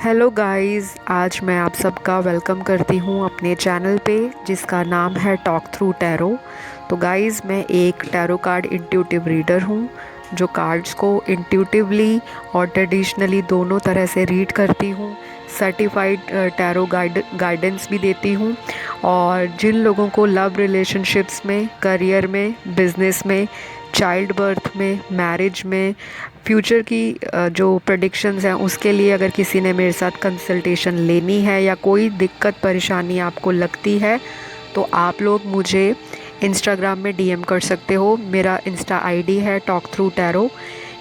Hello guys, आज मैं आप सबका वेलकम करती हूँ अपने चैनल पे जिसका नाम है टॉक थ्रू टैरो। तो गाइस, मैं एक टैरो कार्ड इंट्यूटिव रीडर हूँ जो कार्ड्स को इंट्यूटिवली और ट्रेडिशनली दोनों तरह से रीड करती हूँ। सर्टिफाइड टैरो गाइडेंस भी देती हूँ। और जिन लोगों को लव रिलेशनशिप्स में, करियर में, बिजनेस में, चाइल्ड बर्थ में, मैरिज में, फ्यूचर की जो प्रेडिक्शंस हैं उसके लिए अगर किसी ने मेरे साथ कंसल्टेशन लेनी है या कोई दिक्कत परेशानी आपको लगती है तो आप लोग मुझे इंस्टाग्राम में डीएम कर सकते हो। मेरा इंस्टा आईडी है टॉक थ्रू टैरो,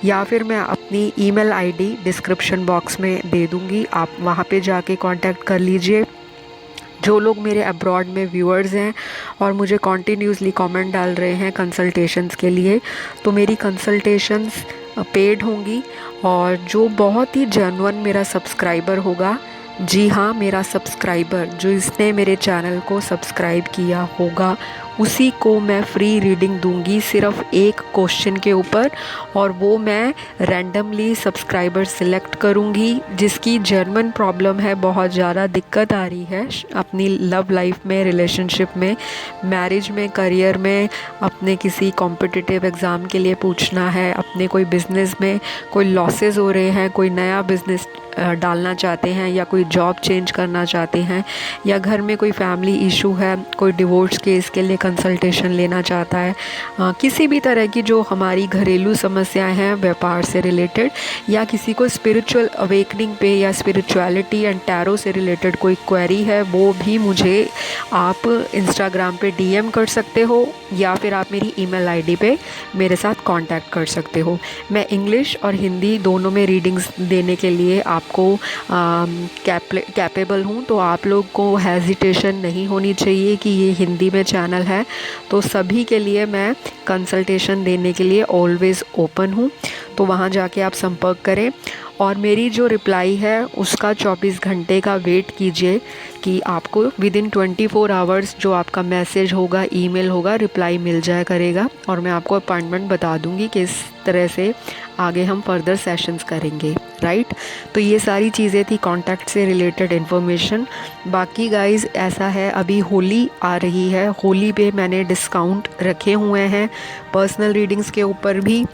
या फिर मैं अपनी ईमेल आईडी डिस्क्रिप्शन बॉक्स में दे दूँगी, आप वहाँ पे जाके कांटेक्ट कर लीजिए। जो लोग मेरे अब्रॉड में व्यूअर्स हैं और मुझे कॉन्टीन्यूसली कमेंट डाल रहे हैं कंसल्टेशंस के लिए, तो मेरी कंसल्टेशंस पेड होंगी। और जो बहुत ही जेन्युइन मेरा सब्सक्राइबर होगा, जी हाँ, मेरा सब्सक्राइबर जो इसने मेरे चैनल को सब्सक्राइब किया होगा, उसी को मैं फ्री रीडिंग दूंगी सिर्फ एक क्वेश्चन के ऊपर। और वो मैं रैंडमली सब्सक्राइबर सिलेक्ट करूंगी जिसकी जेन्युइन प्रॉब्लम है, बहुत ज़्यादा दिक्कत आ रही है अपनी लव लाइफ में, रिलेशनशिप में, मैरिज में, करियर में, अपने किसी कॉम्पिटिटिव एग्ज़ाम के लिए पूछना है, अपने कोई बिज़नेस में कोई लॉसेस हो रहे हैं, कोई नया बिज़नेस डालना चाहते हैं, या कोई जॉब चेंज करना चाहते हैं, या घर में कोई फैमिली इशू है, कोई डिवोर्स केस के लिए कंसल्टेशन लेना चाहता है, किसी भी तरह की जो हमारी घरेलू समस्याएं हैं व्यापार से रिलेटेड, या किसी को स्पिरिचुअल अवेकनिंग पे या स्पिरिचुअलिटी एंड टैरो से रिलेटेड कोई क्वेरी है, वो भी मुझे आप इंस्टाग्राम पे डीएम कर सकते हो, या फिर आप मेरी ईमेल आईडी पे मेरे साथ कांटेक्ट कर सकते हो। मैं इंग्लिश और हिंदी दोनों में रीडिंग्स देने के लिए आपको कैपेबल हूँ। तो आप लोग को हेजिटेशन नहीं होनी चाहिए कि ये हिंदी में चैनल है, तो सभी के लिए मैं कंसल्टेशन देने के लिए ऑलवेज़ ओपन हूँ। तो वहाँ जाके आप संपर्क करें, और मेरी जो रिप्लाई है उसका 24 घंटे का वेट कीजिए कि आपको विद इन 24 आवर्स जो आपका मैसेज होगा, ईमेल होगा, रिप्लाई मिल जाया करेगा, और मैं आपको अपॉइंटमेंट बता दूंगी कि इस तरह से आगे हम फर्दर सेशंस करेंगे, राइट। तो ये सारी चीज़ें थी कॉन्टैक्ट से रिलेटेड इन्फॉर्मेशन। बाकी गाइज़ ऐसा है, अभी होली आ रही है, होली पे मैंने डिस्काउंट रखे हुए हैं पर्सनल रीडिंग्स के ऊपर भी।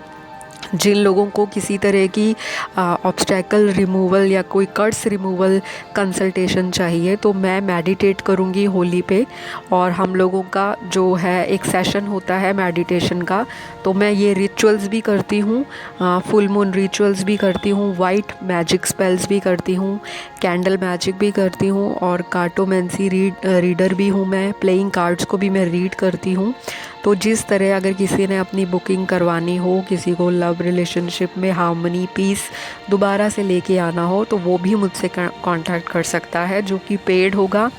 जिन लोगों को किसी तरह की ऑब्स्टैकल रिमूवल या कोई कर्स रिमूवल कंसल्टेशन चाहिए, तो मैं मेडिटेट करूँगी होली पे, और हम लोगों का जो है एक सेशन होता है मेडिटेशन का, तो मैं ये रिचुअल्स भी करती हूँ, फुल मून रिचुअल्स भी करती हूँ, वाइट मैजिक स्पेल्स भी करती हूँ, कैंडल मैजिक भी करती हूँ, और कार्टोमेंसी रीडर भी हूँ मैं, प्लेइंग कार्ड्स को भी मैं रीड करती हूँ। तो जिस तरह अगर किसी ने अपनी बुकिंग करवानी हो, किसी को लव रिलेशनशिप में हार्मनी, पीस दोबारा से लेके आना हो, तो वो भी मुझसे कांटेक्ट कर सकता है, जो कि पेड होगा।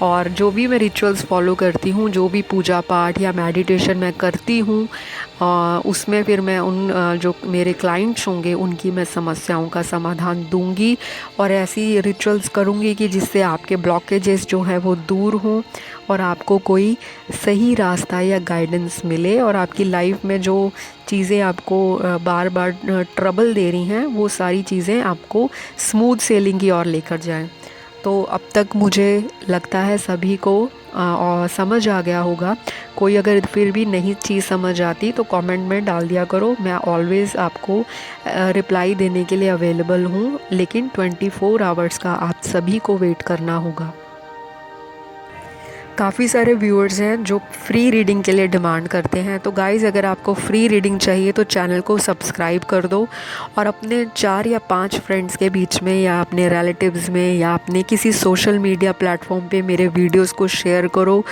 और जो भी मैं रिचुअल्स फॉलो करती हूँ, जो भी पूजा पाठ या मेडिटेशन मैं करती हूँ, उसमें फिर मैं उन जो मेरे क्लाइंट्स होंगे उनकी मैं समस्याओं का समाधान दूंगी, और ऐसी रिचुअल्स करूँगी कि जिससे आपके ब्लॉकेजेस जो हैं वो दूर हों, और आपको कोई सही रास्ता या गाइडेंस मिले, और आपकी लाइफ में जो चीज़ें आपको बार बार ट्रबल दे रही हैं, वो सारी चीज़ें आपको स्मूथ सेलिंग की ओर लेकर जाएं। तो अब तक मुझे लगता है सभी को और समझ आ गया होगा। कोई अगर फिर भी नहीं चीज़ समझ आती तो कमेंट में डाल दिया करो, मैं ऑलवेज़ आपको रिप्लाई देने के लिए अवेलेबल हूँ, लेकिन 24 आवर्स का आप सभी को वेट करना होगा। काफ़ी सारे व्यूअर्स हैं जो फ्री रीडिंग के लिए डिमांड करते हैं, तो गाइज़ अगर आपको फ्री रीडिंग चाहिए तो चैनल को सब्सक्राइब कर दो, और अपने 4 या 5 फ्रेंड्स के बीच में, या अपने रिलेटिव्स में, या अपने किसी सोशल मीडिया प्लेटफॉर्म पे मेरे वीडियोस को शेयर करो।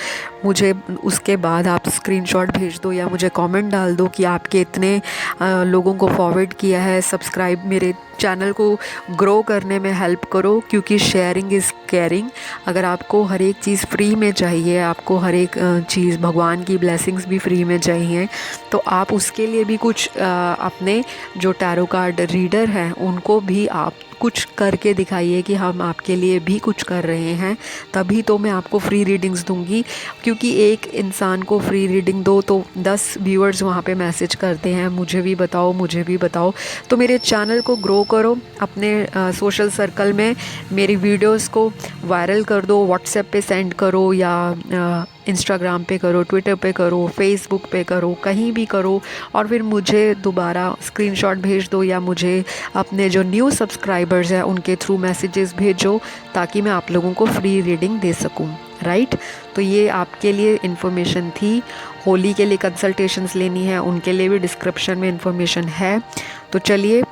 मुझे उसके बाद आप स्क्रीनशॉट भेज दो, या मुझे कमेंट डाल दो कि आपके इतने लोगों को फॉरवर्ड किया है। सब्सक्राइब, मेरे चैनल को ग्रो करने में हेल्प करो, क्योंकि शेयरिंग इज़ केयरिंग। अगर आपको हर एक चीज़ फ्री में चाहिए, आपको हर एक चीज़, भगवान की ब्लेसिंग्स भी फ्री में चाहिए, तो आप उसके लिए भी कुछ अपने जो टैरो कार्ड रीडर हैं उनको भी आप कुछ करके दिखाइए कि हम आपके लिए भी कुछ कर रहे हैं, तभी तो मैं आपको फ्री रीडिंग्स दूंगी। क्योंकि एक इंसान को फ्री रीडिंग दो तो 10 व्यूअर्स वहाँ पे मैसेज करते हैं, मुझे भी बताओ, मुझे भी बताओ। तो मेरे चैनल को ग्रो करो, अपने सोशल सर्कल में मेरी वीडियोस को वायरल कर दो, व्हाट्सएप पे सेंड करो या इंस्टाग्राम पे करो, ट्विटर पे करो, फेसबुक पे करो, कहीं भी करो। और फिर मुझे दोबारा स्क्रीनशॉट भेज दो या मुझे अपने जो न्यू सब्सक्राइबर्स हैं उनके थ्रू मैसेजेस भेजो, ताकि मैं आप लोगों को फ्री रीडिंग दे सकूं, राइट। तो ये आपके लिए इन्फॉर्मेशन थी। होली के लिए कंसल्टेशंस लेनी है, उनके लिए भी डिस्क्रिप्शन में इन्फॉर्मेशन है। तो चलिए,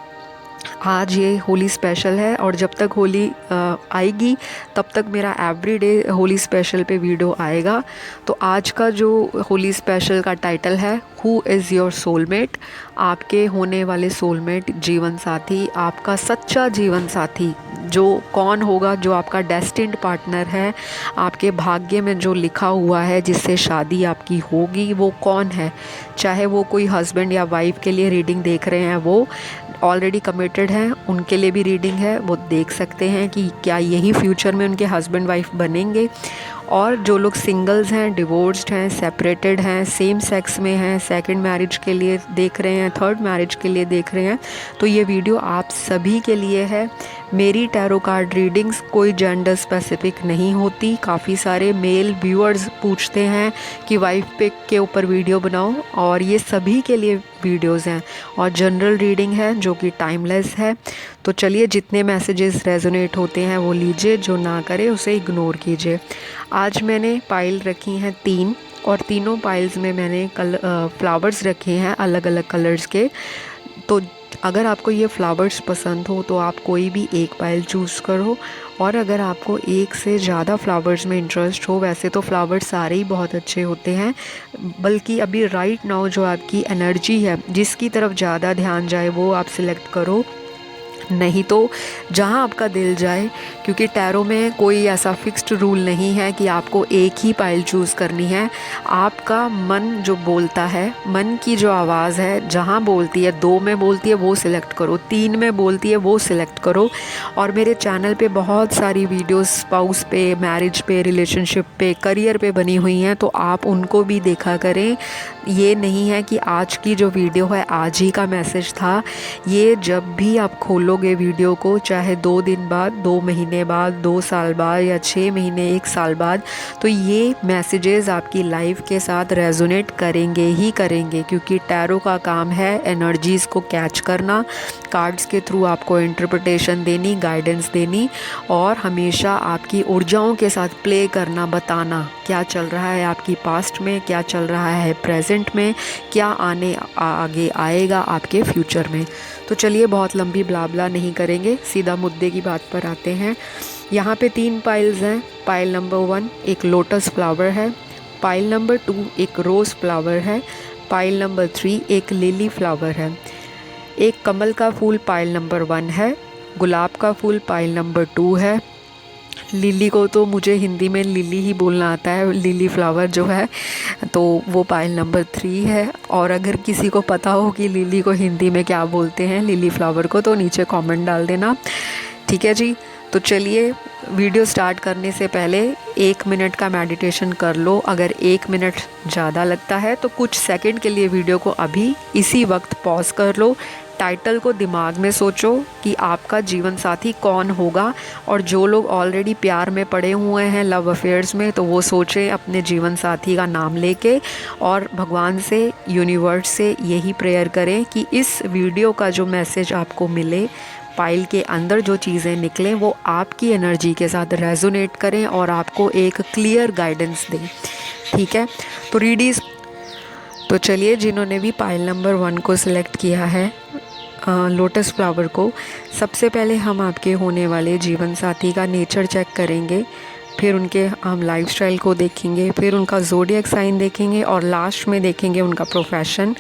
आज ये होली स्पेशल है और जब तक होली आएगी तब तक मेरा एवरीडे होली स्पेशल पे वीडियो आएगा। तो आज का जो होली स्पेशल का टाइटल है, हु इज़ योर सोलमेट। आपके होने वाले सोलमेट, जीवन साथी, आपका सच्चा जीवन साथी जो कौन होगा, जो आपका डेस्टिन्ड पार्टनर है, आपके भाग्य में जो लिखा हुआ है जिससे शादी आपकी होगी, वो कौन है। चाहे वो कोई हस्बैंड या वाइफ के लिए रीडिंग देख रहे हैं, वो ऑलरेडी कमिटेड हैं, उनके लिए भी रीडिंग है, वो देख सकते हैं कि क्या यही फ्यूचर में उनके हस्बैंड वाइफ बनेंगे। और जो लोग सिंगल्स हैं, डिवोर्स्ड हैं, सेपरेटेड हैं, सेम सेक्स में हैं, सेकंड मैरिज के लिए देख रहे हैं, थर्ड मैरिज के लिए देख रहे हैं, तो ये वीडियो आप सभी के लिए है। मेरी टैरो कार्ड रीडिंग्स कोई जेंडर स्पेसिफिक नहीं होती। काफ़ी सारे मेल व्यूअर्स पूछते हैं कि वाइफ पिक के ऊपर वीडियो बनाओ, और ये सभी के लिए वीडियोस हैं और जनरल रीडिंग है जो कि टाइमलेस है। तो चलिए, जितने मैसेजेस रेजोनेट होते हैं वो लीजिए, जो ना करे उसे इग्नोर कीजिए। आज मैंने पाइल रखी हैं 3, और तीनों पाइल्स में मैंने फ्लावर्स रखे हैं अलग अलग कलर्स के। तो अगर आपको ये फ्लावर्स पसंद हो तो आप कोई भी एक पाइल चूज़ करो, और अगर आपको एक से ज़्यादा फ्लावर्स में इंटरेस्ट हो, वैसे तो फ्लावर्स सारे ही बहुत अच्छे होते हैं, बल्कि अभी राइट नाउ जो आपकी एनर्जी है, जिसकी तरफ ज़्यादा ध्यान जाए वो आप सिलेक्ट करो, नहीं तो जहां आपका दिल जाए। क्योंकि टैरो में कोई ऐसा फिक्स्ड रूल नहीं है कि आपको एक ही पाइल चूज़ करनी है। आपका मन जो बोलता है, मन की जो आवाज़ है जहां बोलती है, 2 में बोलती है वो सिलेक्ट करो, 3 में बोलती है वो सिलेक्ट करो। और मेरे चैनल पे बहुत सारी वीडियोस स्पाउस पे, मैरिज पे, रिलेशनशिप पे, करियर पे बनी हुई हैं, तो आप उनको भी देखा करें। ये नहीं है कि आज की जो वीडियो है आज ही का मैसेज था। ये जब भी आप खोलोगे वीडियो को, चाहे 2 दिन बाद, 2 महीने बाद, 2 साल बाद या 6 महीने, 1 साल बाद, तो ये मैसेजेस आपकी लाइफ के साथ रेजोनेट करेंगे ही करेंगे। क्योंकि टैरो का काम है एनर्जीज़ को कैच करना, कार्ड्स के थ्रू आपको इंटरप्रिटेशन देनी, गाइडेंस देनी, और हमेशा आपकी ऊर्जाओं के साथ प्ले करना, बताना क्या चल रहा है आपकी पास्ट में, क्या चल रहा है प्रेजेंट में, क्या आगे आएगा आपके फ्यूचर में। तो चलिए, बहुत लंबी ब्लाबला नहीं करेंगे, सीधा मुद्दे की बात पर आते हैं। यहाँ पे 3 पाइल्स हैं। पाइल नंबर 1 एक लोटस फ्लावर है, पाइल नंबर 2 एक रोज़ फ्लावर है, पाइल नंबर 3 एक लिली फ्लावर है। एक कमल का फूल पाइल नंबर 1 है, गुलाब का फूल पाइल नंबर 2 है, लिली को तो मुझे हिंदी में लिली ही बोलना आता है, लिली फ्लावर जो है, तो वो पाइल नंबर 3 है। और अगर किसी को पता हो कि लिली को हिंदी में क्या बोलते हैं, लिली फ्लावर को, तो नीचे कमेंट डाल देना, ठीक है जी। तो चलिए, वीडियो स्टार्ट करने से पहले 1 मिनट का मेडिटेशन कर लो। अगर 1 मिनट ज़्यादा लगता है तो कुछ सेकंड के लिए वीडियो को अभी इसी वक्त पॉज कर लो। टाइटल को दिमाग में सोचो कि आपका जीवन साथी कौन होगा, और जो लोग ऑलरेडी प्यार में पड़े हुए हैं, लव अफेयर्स में, तो वो सोचें अपने जीवन साथी का नाम लेके, और भगवान से, यूनिवर्स से यही प्रेयर करें कि इस वीडियो का जो मैसेज आपको मिले, पाइल के अंदर जो चीज़ें निकलें, वो आपकी एनर्जी के साथ रेजोनेट करें और आपको एक क्लियर गाइडेंस दें, ठीक है। तो रीडीज, तो चलिए, जिन्होंने भी पाइल नंबर 1 को सिलेक्ट किया है, लोटस फ्लावर को, सबसे पहले हम आपके होने वाले जीवन साथी का नेचर चेक करेंगे, फिर उनके हम लाइफस्टाइल को देखेंगे, फिर उनका ज़ोडिएक साइन देखेंगे, और लास्ट में देखेंगे उनका प्रोफेशन।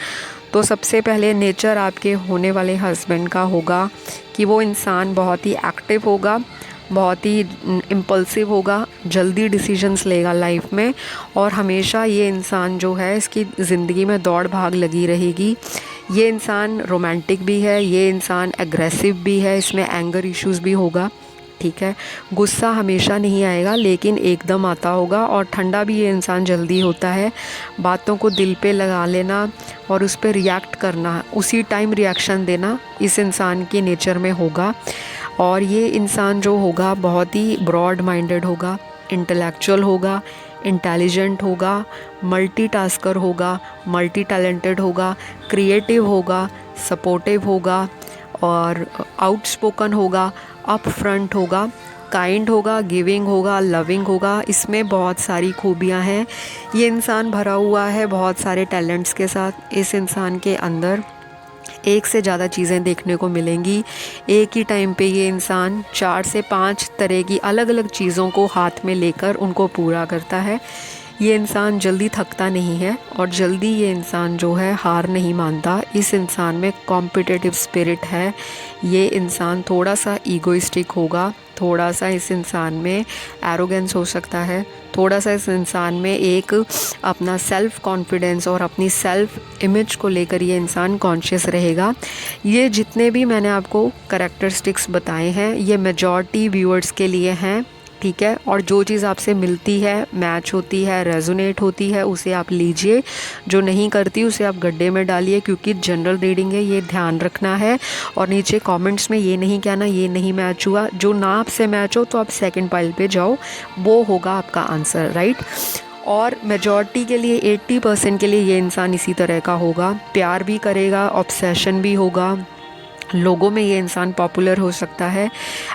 तो सबसे पहले नेचर आपके होने वाले हस्बैंड का होगा कि वो इंसान बहुत ही एक्टिव होगा, बहुत ही इम्पल्सिव होगा, जल्दी डिसीजंस लेगा लाइफ में, और हमेशा ये इंसान जो है, इसकी ज़िंदगी में दौड़ भाग लगी रहेगी। ये इंसान रोमांटिक भी है, ये इंसान एग्रेसिव भी है, इसमें एंगर इश्यूज़ भी होगा, ठीक है। गुस्सा हमेशा नहीं आएगा लेकिन एकदम आता होगा, और ठंडा भी ये इंसान जल्दी होता है। बातों को दिल पे लगा लेना और उस पर रिएक्ट करना, उसी टाइम रिएक्शन देना इस इंसान के नेचर में होगा। और ये इंसान जो होगा बहुत ही ब्रॉड माइंडेड होगा, इंटेलेक्चुअल होगा, इंटेलिजेंट होगा, मल्टीटास्कर होगा, मल्टी टैलेंटेड होगा, क्रिएटिव होगा, सपोर्टिव होगा, और आउटस्पोकन होगा, अप फ्रंट होगा, काइंड होगा, गिविंग होगा, लविंग होगा। इसमें बहुत सारी खूबियां हैं। ये इंसान भरा हुआ है बहुत सारे टैलेंट्स के साथ। इस इंसान के अंदर एक से ज़्यादा चीज़ें देखने को मिलेंगी। एक ही टाइम पे ये इंसान 4 से 5 तरह की अलग अलग चीज़ों को हाथ में लेकर उनको पूरा करता है। ये इंसान जल्दी थकता नहीं है और जल्दी ये इंसान जो है हार नहीं मानता। इस इंसान में कॉम्पिटिटिव स्पिरिट है। ये इंसान थोड़ा सा ईगोइस्टिक होगा, थोड़ा सा इस इंसान में एरोगेंस हो सकता है, थोड़ा सा इस इंसान में एक अपना सेल्फ कॉन्फिडेंस और अपनी सेल्फ इमेज को लेकर ये इंसान कॉन्शियस रहेगा। ये जितने भी मैंने आपको करैक्टरिस्टिक्स बताए हैं ये मेजॉरिटी व्यूअर्स के लिए हैं, ठीक है। और जो चीज़ आपसे मिलती है, मैच होती है, रेजोनेट होती है, उसे आप लीजिए। जो नहीं करती उसे आप गड्ढे में डालिए, क्योंकि जनरल रीडिंग है, ये ध्यान रखना है। और नीचे कमेंट्स में ये नहीं कहना ये नहीं मैच हुआ। जो ना आपसे मैच हो तो आप सेकंड पाइल पे जाओ, वो होगा आपका आंसर, राइट। और मेजॉरिटी के लिए 80% के लिए ये इंसान इसी तरह का होगा। प्यार भी करेगा, ऑब्सेशन भी होगा, लोगों में ये इंसान पॉपुलर हो सकता है।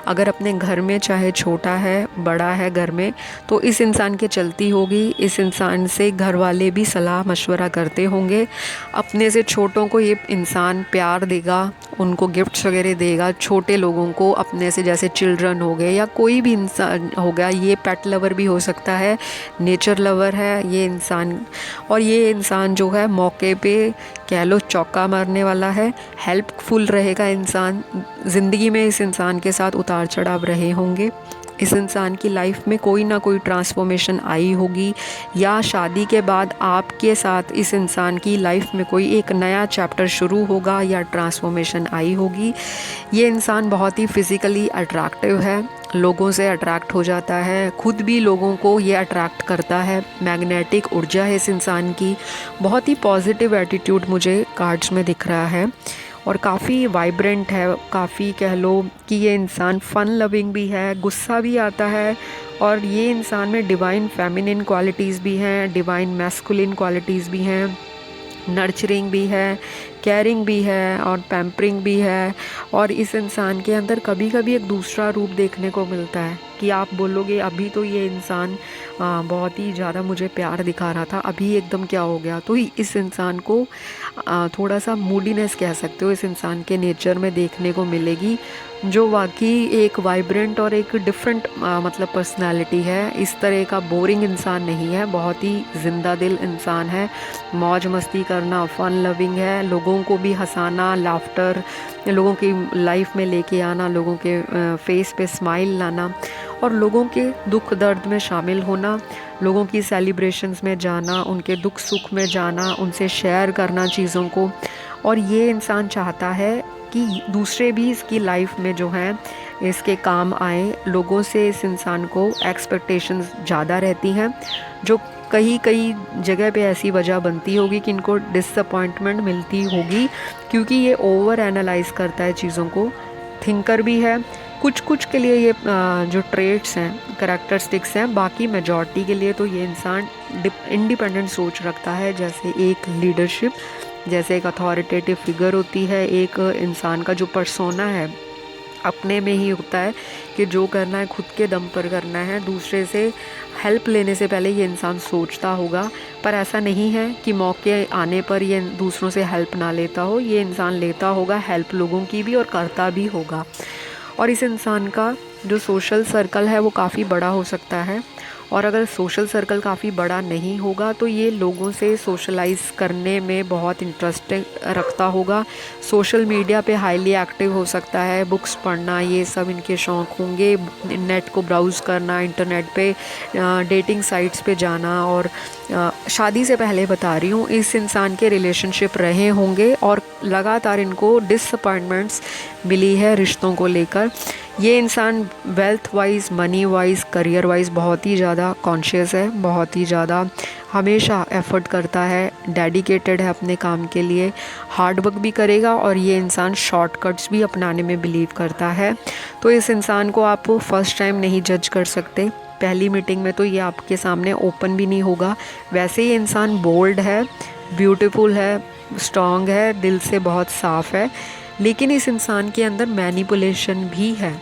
अगर अपने घर में चाहे छोटा है बड़ा है घर में, तो इस इंसान के चलती होगी। इस इंसान से घर वाले भी सलाह मशवरा करते होंगे। अपने से छोटों को ये इंसान प्यार देगा, उनको गिफ्ट्स वगैरह देगा। छोटे लोगों को अपने से, जैसे चिल्ड्रन हो गए या कोई भी इंसान हो गया, ये पेट लवर भी हो सकता है, नेचर लवर है ये इंसान। और ये इंसान जो है मौके पे कह लो चौका मारने वाला है, हेल्पफुल रहेगा इंसान। ज़िंदगी में इस इंसान के साथ उतार चढ़ाव रहे होंगे। इस इंसान की लाइफ में कोई ना कोई ट्रांसफॉर्मेशन आई होगी, या शादी के बाद आपके साथ इस इंसान की लाइफ में कोई एक नया चैप्टर शुरू होगा या ट्रांसफॉर्मेशन आई होगी। ये इंसान बहुत ही फिज़िकली अट्रैक्टिव है, लोगों से अट्रैक्ट हो जाता है, खुद भी लोगों को ये अट्रैक्ट करता है। मैग्नेटिक ऊर्जा है इस इंसान की। बहुत ही पॉजिटिव एटीट्यूड मुझे कार्ड्स में दिख रहा है, और काफ़ी वाइब्रेंट है। काफ़ी कह लो कि ये इंसान फ़न लविंग भी है, गुस्सा भी आता है, और ये इंसान में डिवाइन फेमिनिन क्वालिटीज़ भी हैं, डिवाइन मैस्कुलिन क्वालिटीज़ भी हैं, नर्चरिंग भी है, केयरिंग भी है, और पैम्परिंग भी है। और इस इंसान के अंदर कभी कभी एक दूसरा रूप देखने को मिलता है कि आप बोलोगे अभी तो ये इंसान बहुत ही ज़्यादा मुझे प्यार दिखा रहा था, अभी एकदम क्या हो गया। तो इस इंसान को थोड़ा सा मूडीनेस कह सकते हो, इस इंसान के नेचर में देखने को मिलेगी, जो वाकई एक वाइब्रेंट और एक डिफरेंट मतलब पर्सनालिटी है। इस तरह का बोरिंग इंसान नहीं है, बहुत ही जिंदा दिल इंसान है। मौज मस्ती करना, फ़न लविंग है, लोगों को भी हंसाना, लाफ्टर लोगों की लाइफ में लेके आना, लोगों के फेस पे स्माइल लाना, और लोगों के दुख दर्द में शामिल होना, लोगों की सेलिब्रेशंस में जाना, उनके दुख सुख में जाना, उनसे शेयर करना चीज़ों को। और ये इंसान चाहता है कि दूसरे भी इसकी लाइफ में जो हैं इसके काम आए। लोगों से इस इंसान को एक्सपेक्टेशंस ज़्यादा रहती हैं, जो कई जगह पे ऐसी वजह बनती होगी कि इनको डिसअपॉइंटमेंट मिलती होगी, क्योंकि ये ओवर एनालाइज करता है चीज़ों को। थिंकर भी है, कुछ के लिए ये जो ट्रेट्स हैं, करैक्टरिस्टिक्स हैं। बाकी मेजॉरिटी के लिए तो ये इंसान इंडिपेंडेंट सोच रखता है, जैसे एक लीडरशिप, जैसे एक अथॉरिटेटिव फिगर होती है। एक इंसान का जो पर्सोना है अपने में ही होता है कि जो करना है खुद के दम पर करना है, दूसरे से हेल्प लेने से पहले ये इंसान सोचता होगा। पर ऐसा नहीं है कि मौके आने पर ये दूसरों से हेल्प ना लेता हो, ये इंसान लेता होगा हेल्प लोगों की भी, और करता भी होगा। और इस इंसान का जो सोशल सर्कल है वो काफ़ी बड़ा हो सकता है, और अगर सोशल सर्कल काफ़ी बड़ा नहीं होगा तो ये लोगों से सोशलाइज करने में बहुत इंटरेस्ट रखता होगा। सोशल मीडिया पे हाईली एक्टिव हो सकता है, बुक्स पढ़ना ये सब इनके शौक़ होंगे, नेट को ब्राउज़ करना, इंटरनेट पे डेटिंग साइट्स पे जाना। और शादी से पहले बता रही हूँ, इस इंसान के रिलेशनशिप रहे होंगे और लगातार इनको डिसअपॉइंटमेंट्स मिली है रिश्तों को लेकर। ये इंसान wealth wise, money wise, career wise बहुत ही ज़्यादा कॉन्शियस है, बहुत ही ज़्यादा हमेशा एफर्ट करता है, डेडिकेटेड है अपने काम के लिए, हार्ड वर्क भी करेगा और ये इंसान शॉर्टकट्स भी अपनाने में बिलीव करता है। तो इस इंसान को आप फर्स्ट टाइम नहीं जज कर सकते, पहली मीटिंग में तो ये आपके सामने ओपन भी नहीं होगा। वैसे ये इंसान बोल्ड है, ब्यूटीफुल है, स्ट्रॉन्ग है, दिल से बहुत साफ़ है, लेकिन इस इंसान के अंदर मैनिपुलेशन भी है।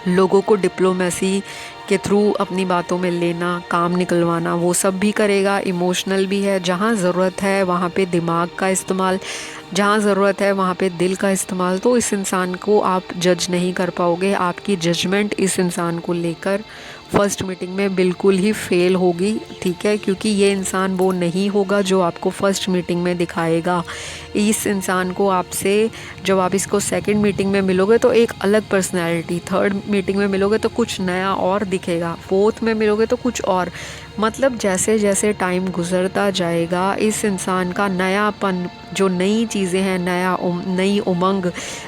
लोगों को डिप्लोमेसी के थ्रू अपनी बातों में लेना, काम निकलवाना, वो सब भी करेगा। इमोशनल भी है, जहाँ ज़रूरत है वहाँ पे दिमाग का इस्तेमाल, जहाँ ज़रूरत है वहाँ पे दिल का इस्तेमाल। तो इस इंसान को आप जज नहीं कर पाओगे। आपकी जजमेंट इस इंसान को लेकर फ़र्स्ट मीटिंग में बिल्कुल ही फेल होगी, ठीक है, क्योंकि ये इंसान वो नहीं होगा जो आपको फ़र्स्ट मीटिंग में दिखाएगा। इस इंसान को आपसे, जब आप इसको सेकंड मीटिंग में मिलोगे तो एक अलग पर्सनैलिटी, थर्ड मीटिंग में मिलोगे तो कुछ नया और दिखेगा, फोर्थ में मिलोगे तो कुछ और। मतलब जैसे जैसे टाइम गुजरता जाएगा इस इंसान का नयापन, जो नई चीज़ें हैं, नई उमंग,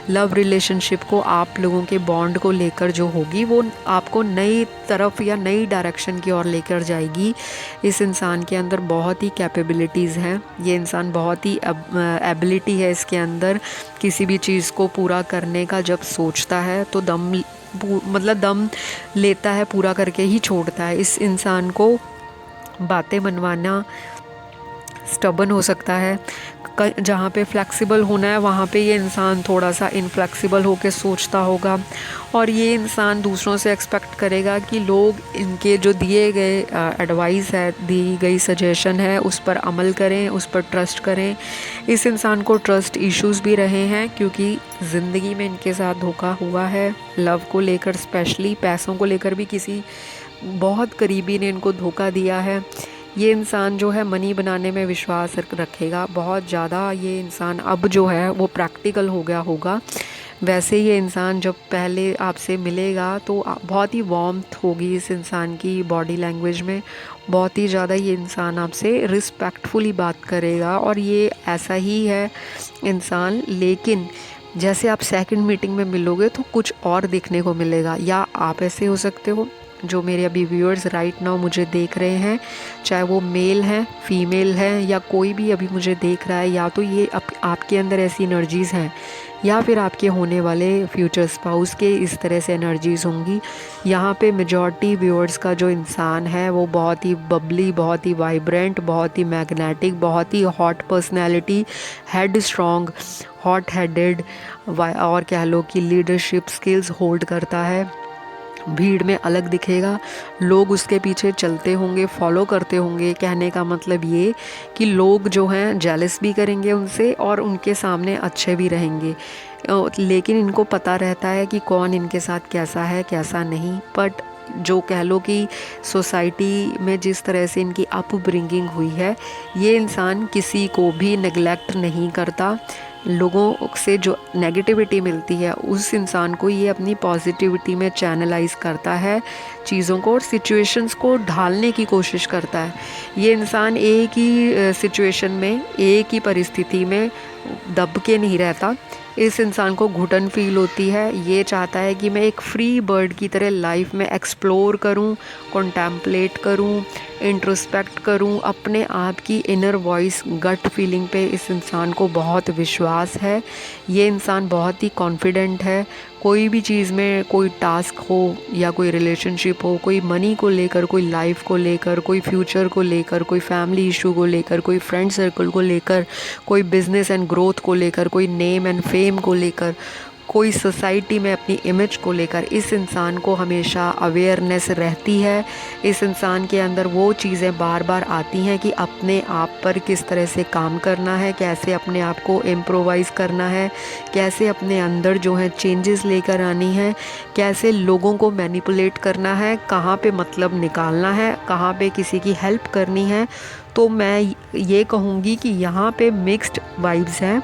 लव रिलेशनशिप को, आप लोगों के बॉन्ड को लेकर जो होगी, वो आपको नई तरफ या नई डायरेक्शन की ओर लेकर जाएगी। इस इंसान के अंदर बहुत ही कैपेबिलिटीज़ हैं, ये इंसान बहुत ही एबिलिटी है इसके अंदर। किसी भी चीज़ को पूरा करने का जब सोचता है तो दम लेता है, पूरा करके ही छोड़ता है। इस इंसान को बातें मनवाना स्टबन हो सकता है। जहाँ पे फ्लेक्सिबल होना है वहाँ पे ये इंसान थोड़ा सा इनफ्लेक्सिबल होकर सोचता होगा। और ये इंसान दूसरों से एक्सपेक्ट करेगा कि लोग इनके जो दिए गए एडवाइस है, दी गई सजेशन है, उस पर अमल करें, उस पर ट्रस्ट करें। इस इंसान को ट्रस्ट इश्यूज भी रहे हैं क्योंकि ज़िंदगी में इनके साथ धोखा हुआ है, लव को लेकर स्पेशली, पैसों को लेकर भी किसी बहुत करीबी ने इनको धोखा दिया है। ये इंसान जो है मनी बनाने में विश्वास रखेगा बहुत ज़्यादा। ये इंसान अब जो है वो प्रैक्टिकल हो गया होगा। वैसे ये इंसान जब पहले आपसे मिलेगा तो बहुत ही वार्मथ होगी इस इंसान की बॉडी लैंग्वेज में, बहुत ही ज़्यादा ये इंसान आपसे रिस्पेक्टफुली बात करेगा और ये ऐसा ही है इंसान। लेकिन जैसे आप सेकंड मीटिंग में मिलोगे तो कुछ और देखने को मिलेगा। या आप ऐसे हो सकते हो, जो मेरे अभी व्यूअर्स राइट नाउ मुझे देख रहे हैं, चाहे वो मेल हैं, फीमेल हैं, या कोई भी अभी मुझे देख रहा है, या तो ये आपके अंदर ऐसी एनर्जीज़ हैं या फिर आपके होने वाले फ्यूचर स्पाउस के इस तरह से एनर्जीज़ होंगी। यहाँ पे मेजॉरिटी व्यूअर्स का जो इंसान है वो बहुत ही बबली, बहुत ही वाइब्रेंट, बहुत ही मैग्नेटिक, बहुत ही hot personality, head strong, hot headed, और कह लो कि लीडरशिप स्किल्स होल्ड करता है। भीड़ में अलग दिखेगा, लोग उसके पीछे चलते होंगे, फॉलो करते होंगे। कहने का मतलब ये कि लोग जो हैं जेलस भी करेंगे उनसे और उनके सामने अच्छे भी रहेंगे। लेकिन इनको पता रहता है कि कौन इनके साथ कैसा है, कैसा नहीं। बट जो कह लो कि सोसाइटी में जिस तरह से इनकी अपब्रिंगिंग हुई है, ये इंसान किसी को भी नेग्लेक्ट नहीं करता। लोगों से जो नेगेटिविटी मिलती है उस इंसान को ये अपनी पॉजिटिविटी में चैनलाइज करता है चीज़ों को, और सिचुएशंस को ढालने की कोशिश करता है। ये इंसान एक ही सिचुएशन में, एक ही परिस्थिति में दब के नहीं रहता। इस इंसान को घुटन फील होती है। ये चाहता है कि मैं एक फ्री बर्ड की तरह लाइफ में एक्सप्लोर करूं, कॉन्टेम्पलेट करूं, इंट्रोस्पेक्ट करूं अपने आप की इनर वॉइस, गट फीलिंग पे इस इंसान को बहुत विश्वास है। ये इंसान बहुत ही कॉन्फिडेंट है। कोई भी चीज़ में, कोई टास्क हो या कोई रिलेशनशिप हो, कोई मनी को लेकर, कोई लाइफ को लेकर, कोई फ्यूचर को लेकर, कोई फैमिली इशू को लेकर, कोई फ्रेंड सर्कल को लेकर, कोई बिजनेस एंड ग्रोथ को लेकर, कोई नेम एंड फेम को लेकर, कोई सोसाइटी में अपनी इमेज को लेकर इस इंसान को हमेशा अवेयरनेस रहती है। इस इंसान के अंदर वो चीज़ें बार बार आती हैं कि अपने आप पर किस तरह से काम करना है, कैसे अपने आप को इम्प्रोवाइज़ करना है, कैसे अपने अंदर जो है चेंजेस लेकर आनी है, कैसे लोगों को मैनिपुलेट करना है, कहाँ पे मतलब निकालना है, कहाँ पे किसी की हेल्प करनी है। तो मैं ये कहूँगी कि यहाँ पे मिक्स्ड वाइब्स हैं,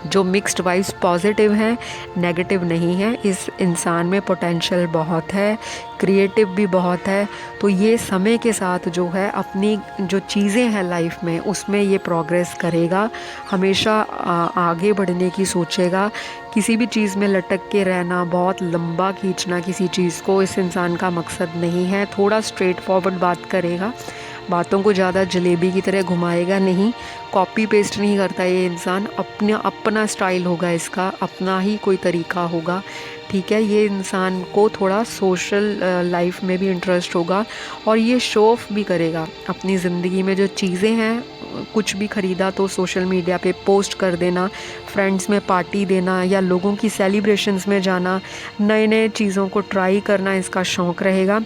जो मिक्स्ड वाइब्स पॉजिटिव हैं, नेगेटिव नहीं है। इस इंसान में पोटेंशियल बहुत है, क्रिएटिव भी बहुत है। तो ये समय के साथ जो है अपनी जो चीज़ें हैं लाइफ में उसमें ये प्रोग्रेस करेगा, हमेशा आगे बढ़ने की सोचेगा। किसी भी चीज़ में लटक के रहना, बहुत लंबा खींचना किसी चीज़ को इस इंसान का मकसद नहीं है। थोड़ा स्ट्रेट फॉरवर्ड बात करेगा, बातों को ज़्यादा जलेबी की तरह घुमाएगा नहीं, कॉपी पेस्ट नहीं करता ये इंसान। अपना स्टाइल होगा इसका, अपना ही कोई तरीका होगा, ठीक है। ये इंसान को थोड़ा सोशल लाइफ में भी इंटरेस्ट होगा और ये शो ऑफ भी करेगा अपनी ज़िंदगी में। जो चीज़ें हैं, कुछ भी ख़रीदा तो सोशल मीडिया पे पोस्ट कर देना, फ्रेंड्स में पार्टी देना या लोगों की सेलिब्रेशंस में जाना, नए नए चीज़ों को ट्राई करना इसका शौक़ रहेगा।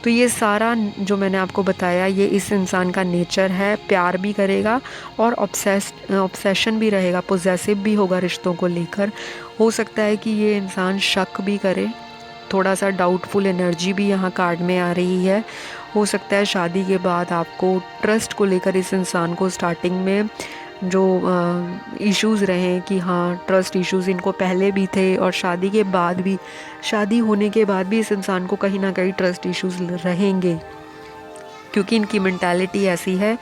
तो ये सारा जो मैंने आपको बताया ये इस इंसान का नेचर है। प्यार भी करेगा और ऑब्सेशन भी रहेगा, पोजेसिव भी होगा रिश्तों को लेकर। हो सकता है कि ये इंसान शक भी करे, थोड़ा सा डाउटफुल एनर्जी भी यहाँ कार्ड में आ रही है। हो सकता है शादी के बाद आपको ट्रस्ट को लेकर इस इंसान को स्टार्टिंग में जो इश्यूज़ रहें कि हाँ ट्रस्ट इश्यूज़ इनको पहले भी थे और शादी के बाद भी, शादी होने के बाद भी इस इंसान को कहीं ना कहीं ट्रस्ट इश्यूज़ रहेंगे, क्योंकि इनकी मेंटालिटी ऐसी है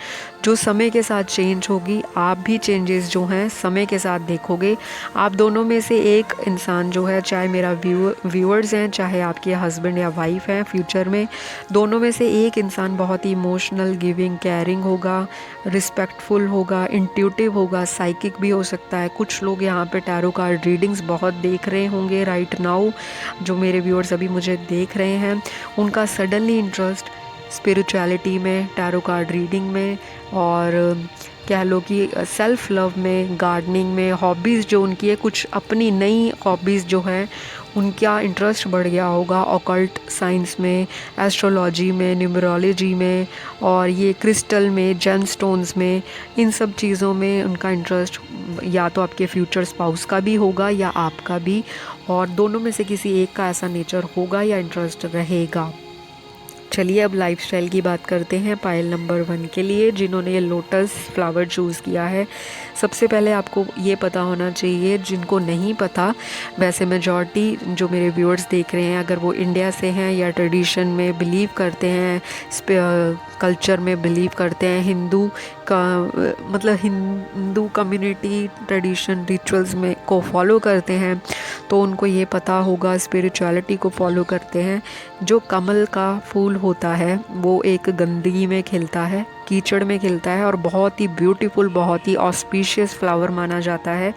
जो समय के साथ चेंज होगी। आप भी चेंजेस जो हैं समय के साथ देखोगे। आप दोनों में से एक इंसान जो है, चाहे मेरा व्यूअर्स हैं, चाहे आपके हस्बैंड या वाइफ हैं फ्यूचर में, दोनों में से एक इंसान बहुत ही इमोशनल, गिविंग, केयरिंग होगा, रिस्पेक्टफुल होगा, इंट्यूटिव होगा, साइकिक भी हो सकता है। कुछ लोग यहाँ पे टैरो कार्ड रीडिंग्स बहुत देख रहे होंगे राइट नाउ, जो मेरे व्यूअर्स अभी मुझे देख रहे हैं, उनका सडनली इंटरेस्ट स्पिरिचुअलिटी में, टैरो कार्ड रीडिंग में और कह लो कि सेल्फ लव में, गार्डनिंग में, हॉबीज़ जो उनकी है, कुछ अपनी नई हॉबीज़ जो हैं उनका इंटरेस्ट बढ़ गया होगा ऑकल्ट साइंस में, एस्ट्रोलॉजी में, न्यूमरोलॉजी में और ये क्रिस्टल में, जेमस्टोन्स में, इन सब चीज़ों में उनका इंटरेस्ट या तो आपके फ्यूचर स्पाउस का भी होगा या आपका भी, और दोनों में से किसी एक का ऐसा नेचर होगा या इंटरेस्ट रहेगा। चलिए अब लाइफस्टाइल की बात करते हैं पायल नंबर 1 के लिए, जिन्होंने ये लोटस फ्लावर चूज़ किया है। सबसे पहले आपको ये पता होना चाहिए, जिनको नहीं पता, वैसे मेजॉरिटी जो मेरे व्यूअर्स देख रहे हैं अगर वो इंडिया से हैं या ट्रेडिशन में बिलीव करते हैं, कल्चर में बिलीव करते हैं, हिंदू का मतलब हिंदू कम्युनिटी ट्रेडिशन रिचुअल्स में को फॉलो करते हैं, तो उनको ये पता होगा, स्पिरिचुअलिटी को फॉलो करते हैं। जो कमल का फूल होता है वो एक गंदगी में खिलता है, कीचड़ में खिलता है और बहुत ही ब्यूटीफुल, बहुत ही ऑस्पिशियस फ्लावर माना जाता है,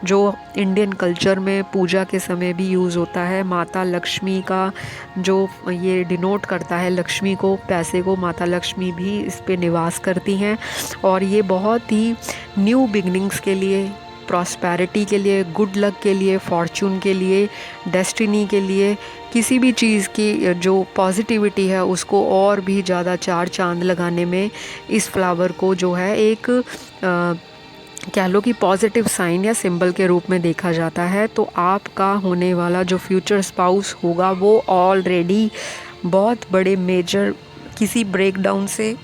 जो इंडियन कल्चर में पूजा के समय भी यूज़ होता है। माता लक्ष्मी का जो ये डिनोट करता है लक्ष्मी को, पैसे को, माता लक्ष्मी भी इस पे निवास करती हैं और ये बहुत ही न्यू बिगनिंग्स के लिए, प्रॉस्पेरिटी के लिए, गुड लक के लिए, फॉर्चून के लिए, डेस्टिनी के लिए, किसी भी चीज़ की जो पॉजिटिविटी है उसको और भी ज़्यादा चार चांद लगाने में इस फ्लावर को जो है एक कह लो कि पॉजिटिव साइन या सिंबल के रूप में देखा जाता है। तो आपका होने वाला जो फ्यूचर स्पाउस होगा वो ऑलरेडी बहुत बड़े मेजर किसी ब्रेकडाउन से,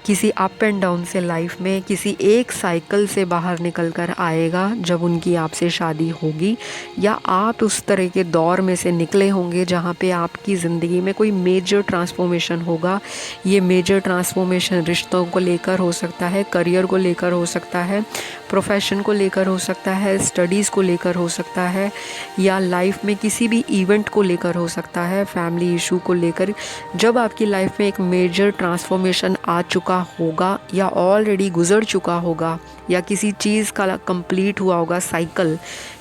किसी अप एंड डाउन से लाइफ में, किसी एक साइकिल से बाहर निकल कर आएगा जब उनकी आपसे शादी होगी, या आप उस तरह के दौर में से निकले होंगे जहाँ पे आपकी ज़िंदगी में कोई मेजर ट्रांसफॉर्मेशन होगा। ये मेजर ट्रांसफॉर्मेशन रिश्तों को लेकर हो सकता है, करियर को लेकर हो सकता है, प्रोफेशन को लेकर हो सकता है, स्टडीज़ को लेकर हो सकता है, या लाइफ में किसी भी इवेंट को लेकर हो सकता है, फैमिली इशू को लेकर। जब आपकी लाइफ में एक मेजर ट्रांसफॉर्मेशन आ चुका होगा या ऑलरेडी गुजर चुका होगा या किसी चीज़ का कंप्लीट हुआ होगा साइकिल,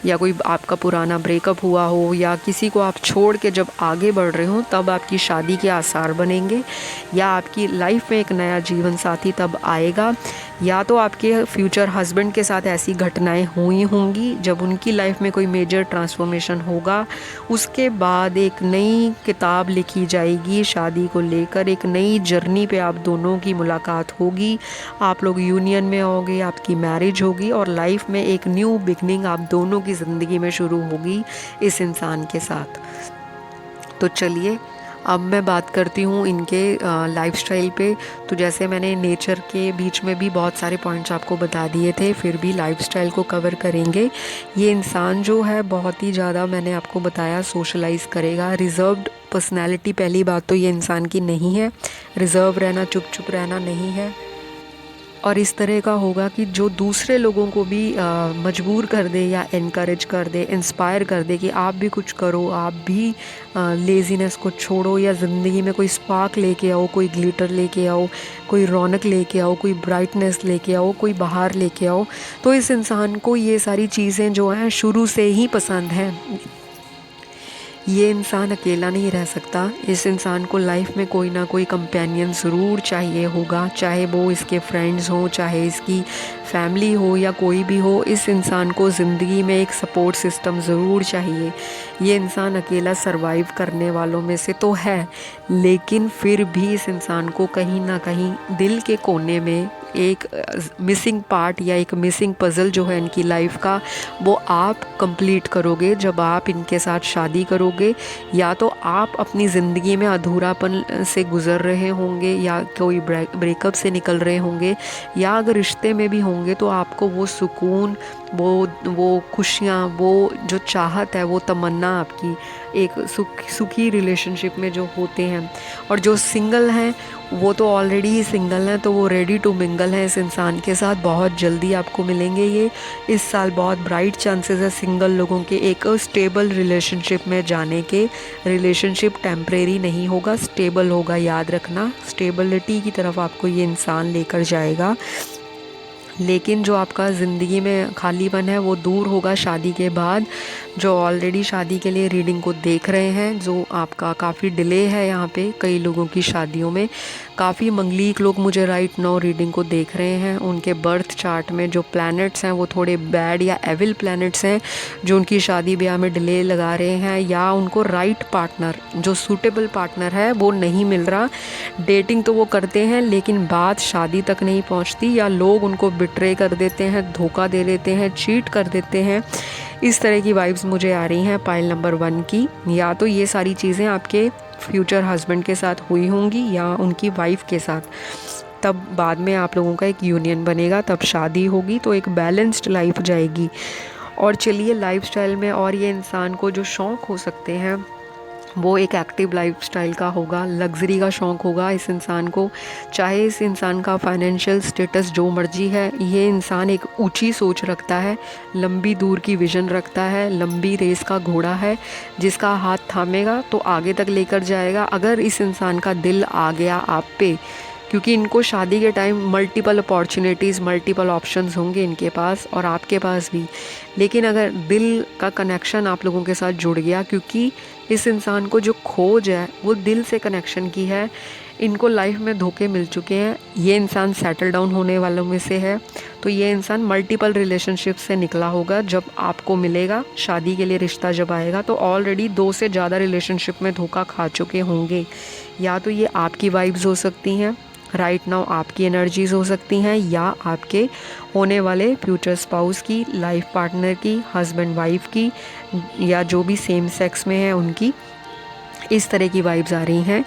या कोई आपका पुराना ब्रेकअप हुआ हो या किसी को आप छोड़ के जब आगे बढ़ रहे हो, तब आपकी शादी के आसार बनेंगे या आपकी लाइफ में एक नया जीवन साथी तब आएगा या तो आपके फ्यूचर हस्बैंड के साथ ऐसी घटनाएं हुई होंगी जब उनकी लाइफ में कोई मेजर ट्रांसफॉर्मेशन होगा, उसके बाद एक नई किताब लिखी जाएगी शादी को लेकर, एक नई जर्नी पे आप दोनों की मुलाकात होगी, आप लोग यूनियन में होंगे, आपकी मैरिज होगी और लाइफ में एक न्यू बिगनिंग आप दोनों की ज़िंदगी में शुरू होगी इस इंसान के साथ। तो चलिए अब मैं बात करती हूँ इनके लाइफस्टाइल पे। तो जैसे मैंने नेचर के बीच में भी बहुत सारे पॉइंट्स आपको बता दिए थे, फिर भी लाइफस्टाइल को कवर करेंगे। ये इंसान जो है बहुत ही ज़्यादा, मैंने आपको बताया, सोशलाइज करेगा। रिजर्व्ड पर्सनैलिटी पहली बात तो ये इंसान की नहीं है, रिज़र्व रहना, चुप चुप रहना नहीं है। और इस तरह का होगा कि जो दूसरे लोगों को भी मजबूर कर दे या इनकरेज कर दे, इंस्पायर कर दे कि आप भी कुछ करो, आप भी लेज़ीनेस को छोड़ो या ज़िंदगी में कोई स्पार्क लेके आओ, कोई ग्लिटर लेके आओ, कोई रौनक लेके आओ, कोई ब्राइटनेस लेके आओ, कोई बाहर लेके आओ। तो इस इंसान को ये सारी चीज़ें जो हैं शुरू से ही पसंद हैं। ये इंसान अकेला नहीं रह सकता, इस इंसान को लाइफ में कोई ना कोई कंपेनियन ज़रूर चाहिए होगा, चाहे वो इसके फ्रेंड्स हों, चाहे इसकी फैमिली हो या कोई भी हो। इस इंसान को ज़िंदगी में एक सपोर्ट सिस्टम ज़रूर चाहिए। ये इंसान अकेला सरवाइव करने वालों में से तो है, लेकिन फिर भी इस इंसान को कहीं ना कहीं दिल के कोने में एक मिसिंग पार्ट या एक मिसिंग पज़ल जो है इनकी लाइफ का, वो आप कंप्लीट करोगे जब आप इनके साथ शादी करोगे। या तो आप अपनी ज़िंदगी में अधूरापन से गुज़र रहे होंगे या कोई ब्रेकअप से निकल रहे होंगे, या अगर रिश्ते में भी होंगे तो आपको वो सुकून, वो खुशियाँ, वो जो चाहत है, वो तमन्ना आपकी एक सुखी रिलेशनशिप में जो होते हैं। और जो सिंगल हैं वो तो ऑलरेडी ही सिंगल हैं, तो वो रेडी टू मिंगल हैं इस इंसान के साथ। बहुत जल्दी आपको मिलेंगे ये, इस साल बहुत ब्राइट चांसेस है सिंगल लोगों के एक स्टेबल रिलेशनशिप में जाने के। रिलेशनशिप टेम्परेरी नहीं होगा, स्टेबल होगा, याद रखना। स्टेबिलिटी की तरफ आपको ये इंसान लेकर जाएगा। लेकिन जो आपका ज़िंदगी में खालीपन है वो दूर होगा शादी के बाद। जो ऑलरेडी शादी के लिए रीडिंग को देख रहे हैं, जो आपका काफ़ी डिले है यहाँ पे कई लोगों की शादियों में, काफ़ी मंगलीक लोग मुझे राइट नाउ रीडिंग को देख रहे हैं, उनके बर्थ चार्ट में जो प्लैनेट्स हैं वो थोड़े बैड या एविल प्लैनेट्स हैं जो उनकी शादी ब्याह में डिले लगा रहे हैं, या उनको राइट पार्टनर, जो सूटेबल पार्टनर है वो नहीं मिल रहा। डेटिंग तो वो करते हैं लेकिन बात शादी तक नहीं पहुँचती, या लोग उनको बिट्रे कर देते हैं, धोखा दे देते हैं, चीट कर देते हैं। इस तरह की वाइब्स मुझे आ रही हैं पाइल नंबर 1 की। या तो ये सारी चीज़ें आपके फ्यूचर हस्बैंड के साथ हुई होंगी या उनकी वाइफ के साथ, तब बाद में आप लोगों का एक यूनियन बनेगा, तब शादी होगी, तो एक बैलेंस्ड लाइफ जाएगी। और चलिए लाइफस्टाइल में और ये इंसान को जो शौक़ हो सकते हैं वो एक एक्टिव लाइफस्टाइल का होगा, लग्जरी का शौक़ होगा इस इंसान को। चाहे इस इंसान का फाइनेंशियल स्टेटस जो मर्जी है, ये इंसान एक ऊंची सोच रखता है, लंबी दूर की विज़न रखता है, लंबी रेस का घोड़ा है, जिसका हाथ थामेगा तो आगे तक लेकर जाएगा। अगर इस इंसान का दिल आ गया आप पे, क्योंकि इनको शादी के time multiple opportunities, multiple options होंगे इनके पास और आपके पास भी, लेकिन अगर दिल का कनेक्शन आप लोगों के साथ जुड़ गया, क्योंकि इस इंसान को जो खोज है वो दिल से कनेक्शन की है। इनको लाइफ में धोखे मिल चुके हैं, ये इंसान सेटल डाउन होने वालों में से है, तो ये इंसान मल्टीपल रिलेशनशिप से निकला होगा। जब आपको मिलेगा, शादी के लिए रिश्ता जब आएगा, तो ऑलरेडी 2 से ज़्यादा रिलेशनशिप में धोखा खा चुके होंगे। या तो ये आपकी वाइब्स हो सकती हैं, राइट नाउ आपकी एनर्जीज़ हो सकती हैं, या आपके होने वाले फ्यूचर स्पाउस की, लाइफ पार्टनर की, हस्बैंड वाइफ की, या जो भी सेम सेक्स में है उनकी। इस तरह की वाइब्स आ रही हैं।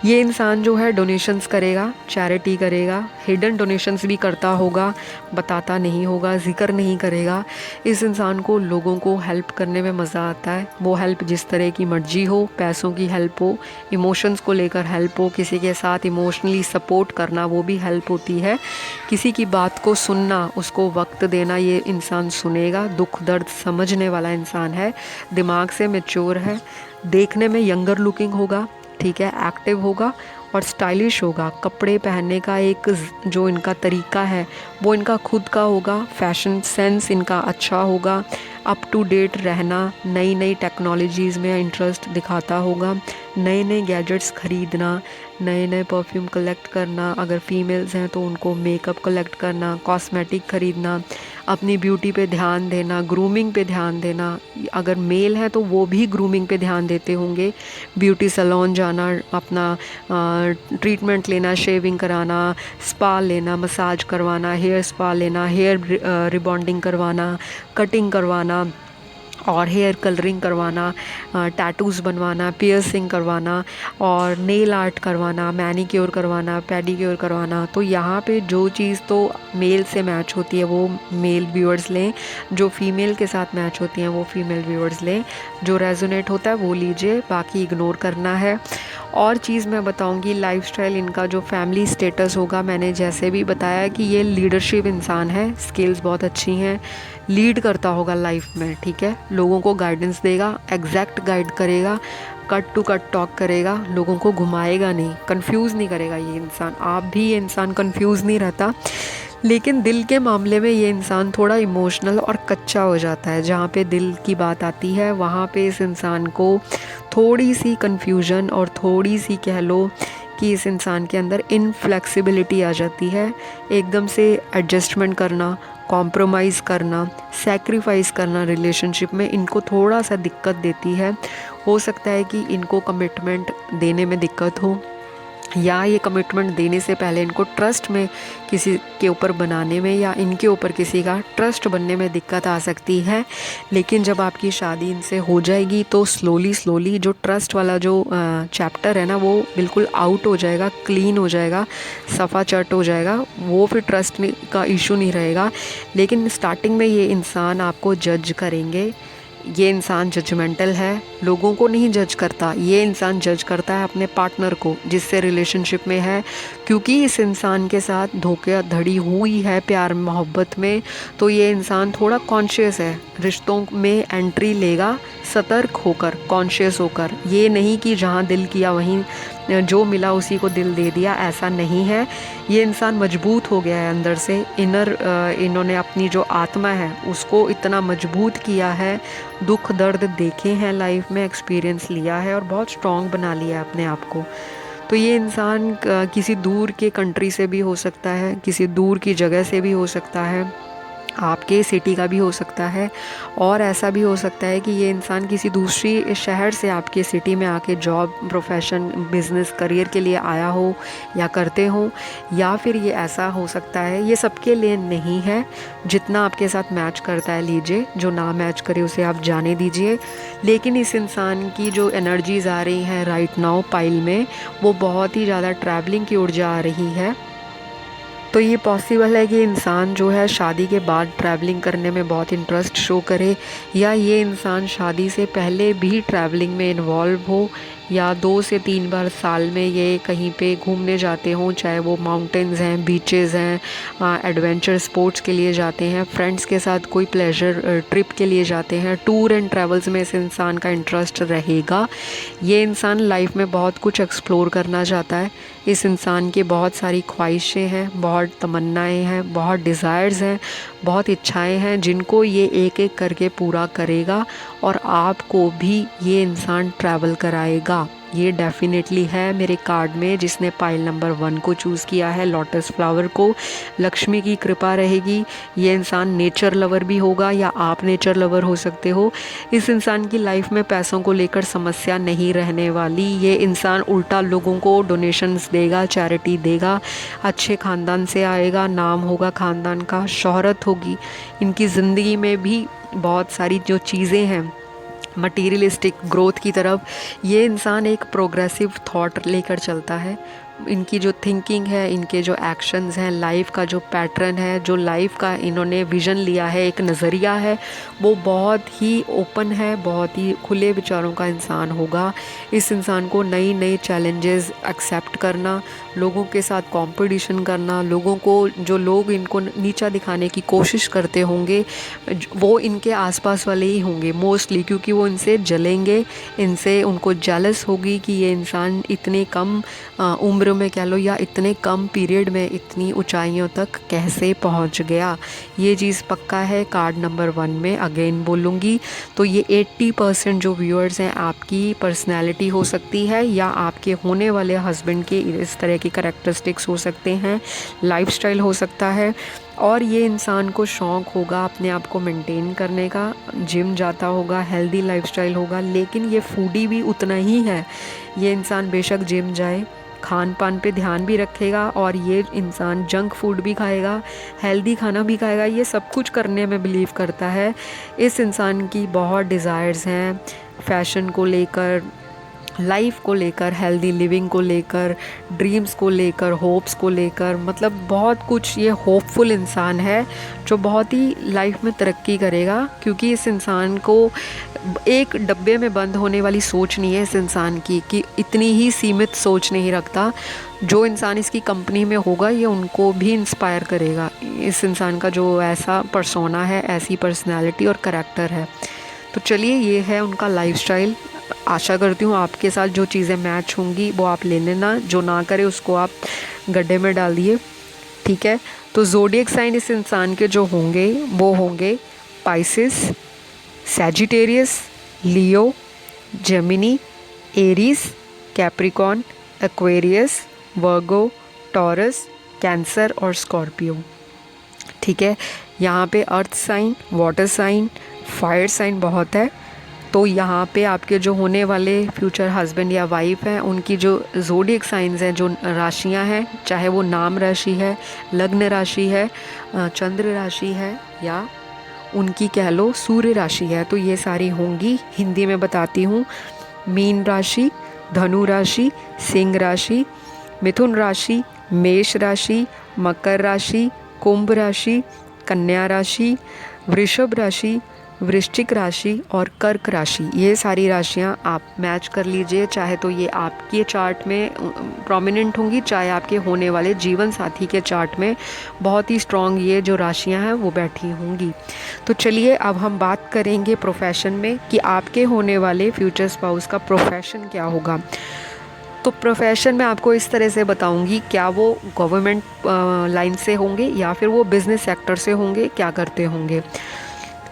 ये इंसान जो है डोनेशंस करेगा, चैरिटी करेगा, हिडन डोनेशंस भी करता होगा, बताता नहीं होगा, जिक्र नहीं करेगा। इस इंसान को लोगों को हेल्प करने में मज़ा आता है। वो हेल्प जिस तरह की मर्जी हो, पैसों की हेल्प हो, इमोशंस को लेकर हेल्प हो, किसी के साथ इमोशनली सपोर्ट करना वो भी हेल्प होती है। किसी की बात को सुनना, उसको वक्त देना, ये इंसान सुनेगा। दुख दर्द समझने वाला इंसान है, दिमाग से मैच्योर है, देखने में यंगर लुकिंग होगा, ठीक है, एक्टिव होगा और स्टाइलिश होगा। कपड़े पहनने का एक जो इनका तरीका है वो इनका खुद का होगा, फैशन सेंस इनका अच्छा होगा, अप टू डेट रहना, नई नई टेक्नोलॉजीज़ में इंटरेस्ट दिखाता होगा, नए नए गैजेट्स ख़रीदना, नए नए परफ्यूम कलेक्ट करना, अगर फीमेल्स हैं तो उनको मेकअप कलेक्ट करना, कॉस्मेटिक ख़रीदना, अपनी ब्यूटी पे ध्यान देना, ग्रूमिंग पे ध्यान देना। अगर मेल है तो वो भी ग्रूमिंग पे ध्यान देते होंगे, ब्यूटी सैलून जाना, अपना ट्रीटमेंट लेना, शेविंग कराना, स्पा लेना, मसाज करवाना, हेयर स्पा लेना, हेयर रिबॉन्डिंग करवाना, कटिंग करवाना और हेयर कलरिंग करवाना, टैटूज़ बनवाना, पियर्सिंग करवाना और नेल आर्ट करवाना, मैनीक्योर करवाना, पेडिक्योर करवाना। तो यहाँ पे जो चीज़ तो मेल से मैच होती है वो मेल व्यूअर्स लें, जो फीमेल के साथ मैच होती हैं वो फीमेल व्यूअर्स लें, जो रेजोनेट होता है वो लीजिए, बाकी इग्नोर करना है। और चीज़ मैं बताऊंगी, लाइफस्टाइल इनका जो फैमिली स्टेटस होगा, मैंने जैसे भी बताया कि ये लीडरशिप इंसान है, स्किल्स बहुत अच्छी हैं, लीड करता होगा लाइफ में, ठीक है, लोगों को गाइडेंस देगा, एग्जैक्ट गाइड करेगा, कट टू कट टॉक करेगा, लोगों को घुमाएगा नहीं, कंफ्यूज नहीं करेगा ये इंसान। आप भी ये इंसान कंफ्यूज नहीं रहता, लेकिन दिल के मामले में ये इंसान थोड़ा इमोशनल और कच्चा हो जाता है। जहाँ पे दिल की बात आती है वहाँ पे इस इंसान को थोड़ी सी कन्फ्यूजन और थोड़ी सी कह लो कि इस इंसान के अंदर इनफ्लेक्सिबिलिटी आ जाती है। एकदम से एडजस्टमेंट करना, कॉम्प्रोमाइज़ करना, सैक्रिफाइस करना रिलेशनशिप में इनको थोड़ा सा दिक्कत देती है। हो सकता है कि इनको कमिटमेंट देने में दिक्कत हो, या ये कमिटमेंट देने से पहले इनको ट्रस्ट में किसी के ऊपर बनाने में या इनके ऊपर किसी का ट्रस्ट बनने में दिक्कत आ सकती है। लेकिन जब आपकी शादी इनसे हो जाएगी तो स्लोली जो ट्रस्ट वाला जो चैप्टर है ना वो बिल्कुल आउट हो जाएगा, क्लीन हो जाएगा, सफ़ा चट हो जाएगा, वो फिर ट्रस्ट का इशू नहीं रहेगा। लेकिन स्टार्टिंग में ये इंसान आपको जज करेंगे। ये इंसान जजमेंटल है, लोगों को नहीं जज करता, ये इंसान जज करता है अपने पार्टनर को जिससे रिलेशनशिप में है, क्योंकि इस इंसान के साथ धोखाधड़ी हुई है प्यार मोहब्बत में। तो ये इंसान थोड़ा कॉन्शियस है, रिश्तों में एंट्री लेगा सतर्क होकर, कॉन्शियस होकर, ये नहीं कि जहाँ दिल किया वहीं जो मिला उसी को दिल दे दिया, ऐसा नहीं है। ये इंसान मजबूत हो गया है अंदर से, इन्होंने अपनी जो आत्मा है उसको इतना मजबूत किया है, दुख दर्द देखे हैं लाइफ में, एक्सपीरियंस लिया है और बहुत स्ट्रॉन्ग बना लिया है अपने आप को। तो ये इंसान किसी दूर के कंट्री से भी हो सकता है, किसी दूर की जगह से भी हो सकता है, आपके सिटी का भी हो सकता है, और ऐसा भी हो सकता है कि ये इंसान किसी दूसरी शहर से आपके सिटी में आके जॉब, प्रोफेशन, बिज़नेस, करियर के लिए आया हो या करते हो। या फिर ये ऐसा हो सकता है, ये सबके लिए नहीं है, जितना आपके साथ मैच करता है लीजिए, जो ना मैच करे उसे आप जाने दीजिए। लेकिन इस इंसान की जो एनर्जीज़ आ रही हैं राइट नाउ पाइल में, वो बहुत ही ज़्यादा ट्रैवलिंग की ओर जा रही है। तो ये पॉसिबल है कि इंसान जो है शादी के बाद ट्रैवलिंग करने में बहुत इंटरेस्ट शो करे, या ये इंसान शादी से पहले भी ट्रैवलिंग में इन्वॉल्व हो, या 2 से 3 बार साल में ये कहीं पे घूमने जाते हों, चाहे वो माउंटेन्स हैं, बीचेस हैं, एडवेंचर स्पोर्ट्स के लिए जाते हैं, फ्रेंड्स के साथ कोई प्लेजर ट्रिप के लिए जाते हैं, टूर एंड ट्रैवल्स में इस इंसान का इंटरेस्ट रहेगा। ये इंसान लाइफ में बहुत कुछ एक्सप्लोर करना चाहता है। इस इंसान की बहुत सारी ख्वाहिशें हैं, बहुत तमन्नाएं हैं, बहुत डिज़ायर्स हैं, बहुत इच्छाएं हैं, जिनको ये एक एक करके पूरा करेगा और आपको भी ये इंसान ट्रैवल कराएगा। ये डेफिनेटली है मेरे कार्ड में, जिसने पाइल नंबर 1 को चूज़ किया है, लोटस फ्लावर को। लक्ष्मी की कृपा रहेगी। ये इंसान नेचर लवर भी होगा, या आप नेचर लवर हो सकते हो। इस इंसान की लाइफ में पैसों को लेकर समस्या नहीं रहने वाली। ये इंसान उल्टा लोगों को डोनेशंस देगा, चैरिटी देगा, अच्छे ख़ानदान से आएगा, नाम होगा ख़ानदान का, शोहरत होगी। इनकी ज़िंदगी में भी बहुत सारी जो चीज़ें हैं मटीरियलिस्टिक ग्रोथ की तरफ, ये इंसान एक प्रोग्रेसिव थॉट लेकर चलता है। इनकी जो थिंकिंग है, इनके जो एक्शंस हैं, लाइफ का जो पैटर्न है, जो लाइफ का इन्होंने विज़न लिया है, एक नज़रिया है, वो बहुत ही ओपन है, बहुत ही खुले विचारों का इंसान होगा। इस इंसान को नई नई चैलेंजेस एक्सेप्ट करना, लोगों के साथ कंपटीशन करना, लोगों को, जो लोग इनको नीचा दिखाने की कोशिश करते होंगे वो इनके आसपास वाले ही होंगे मोस्टली, क्योंकि वो इनसे जलेंगे, इनसे उनको जेलस होगी कि ये इंसान इतने कम उम्र उम्र में कह लो या इतने कम पीरियड में इतनी ऊंचाइयों तक कैसे पहुंच गया, ये चीज़ पक्का है। कार्ड नंबर 1 में अगेन बोलूँगी तो ये 80% जो व्यूअर्स हैं आपकी पर्सनैलिटी हो सकती है या आपके होने वाले हस्बैंड के इस तरह की करैक्टरिस्टिक्स हो सकते हैं, लाइफस्टाइल हो सकता है। और ये इंसान को शौक़ होगा अपने आप को मेंटेन करने का, जिम जाता होगा, हेल्दी लाइफस्टाइल होगा, लेकिन ये फूडी भी उतना ही है। ये इंसान बेशक जिम जाए, खान पान पे ध्यान भी रखेगा और ये इंसान जंक फूड भी खाएगा, हेल्दी खाना भी खाएगा, ये सब कुछ करने में बिलीव करता है। इस इंसान की बहुत डिज़ायर्स हैं फैशन को लेकर, लाइफ को लेकर, हेल्दी लिविंग को लेकर, ड्रीम्स को लेकर, होप्स को लेकर, मतलब बहुत कुछ। ये होपफुल इंसान है जो बहुत ही लाइफ में तरक्की करेगा, क्योंकि इस इंसान को एक डब्बे में बंद होने वाली सोच नहीं है इस इंसान की, कि इतनी ही सीमित सोच नहीं रखता। जो इंसान इसकी कंपनी में होगा ये उनको भी इंस्पायर करेगा। इस इंसान का जो ऐसा पर्सोना है, ऐसी पर्सनैलिटी और करैक्टर है। तो चलिए, ये है उनका लाइफस्टाइल। आशा करती हूँ आपके साथ जो चीज़ें मैच होंगी वो आप ले लेना, जो ना करे उसको आप गड्ढे में डाल दिए, ठीक है। तो ज़ोडिएक साइन इस इंसान के जो होंगे वो होंगे Pisces, Sagittarius, Leo, Gemini, Aries, Capricorn, Aquarius, Virgo, Taurus, Cancer और स्कॉर्पियो, ठीक है। यहाँ पे earth sign, water sign, fire sign बहुत है। तो यहाँ पे आपके जो होने वाले फ्यूचर हस्बैंड या वाइफ हैं उनकी जो ज़ोडिएक साइंस हैं, जो राशियाँ हैं, चाहे वो नाम राशि है, लग्न राशि है, चंद्र राशि है या उनकी कह लो सूर्य राशि है, तो ये सारी होंगी। हिंदी में बताती हूँ। मीन राशि, धनु राशि, सिंह राशि, मिथुन राशि, मेष राशि, मकर राशि, कुंभ राशि, कन्या राशि, वृषभ राशि, वृश्चिक राशि और कर्क राशि, ये सारी राशियां आप मैच कर लीजिए। चाहे तो ये आपके चार्ट में प्रोमिनेंट होंगी, चाहे आपके होने वाले जीवन साथी के चार्ट में बहुत ही स्ट्रॉन्ग ये जो राशियां हैं वो बैठी होंगी। तो चलिए अब हम बात करेंगे प्रोफेशन में कि आपके होने वाले फ्यूचर स्पाउस का प्रोफेशन क्या होगा। तो प्रोफेशन में आपको इस तरह से बताऊंगी, क्या वो गवर्नमेंट लाइन से होंगे या फिर वो बिज़नेस सेक्टर से होंगे, क्या करते होंगे।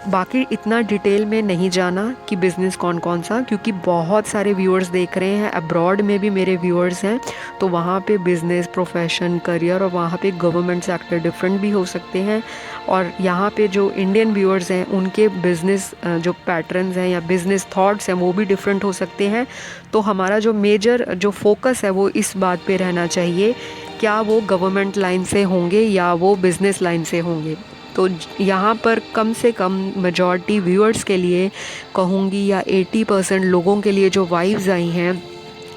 बाकी इतना डिटेल में नहीं जाना कि बिज़नेस कौन कौन सा, क्योंकि बहुत सारे व्यूअर्स देख रहे हैं, अब्रॉड में भी मेरे व्यूअर्स हैं, तो वहाँ पे बिज़नेस, प्रोफेशन, करियर और वहाँ पे गवर्नमेंट सेक्टर डिफरेंट भी हो सकते हैं। और यहाँ पे जो इंडियन व्यूअर्स हैं उनके बिज़नेस जो पैटर्न्स हैं या बिज़नेस थॉट्स हैं वो भी डिफरेंट हो सकते हैं। तो हमारा जो मेजर जो फोकस है वो इस बात पे रहना चाहिए, क्या वो गवर्नमेंट लाइन से होंगे या वो बिज़नेस लाइन से होंगे। तो यहाँ पर कम से कम मेजॉरिटी व्यूअर्स के लिए कहूँगी या 80% लोगों के लिए जो वाइब्स आई हैं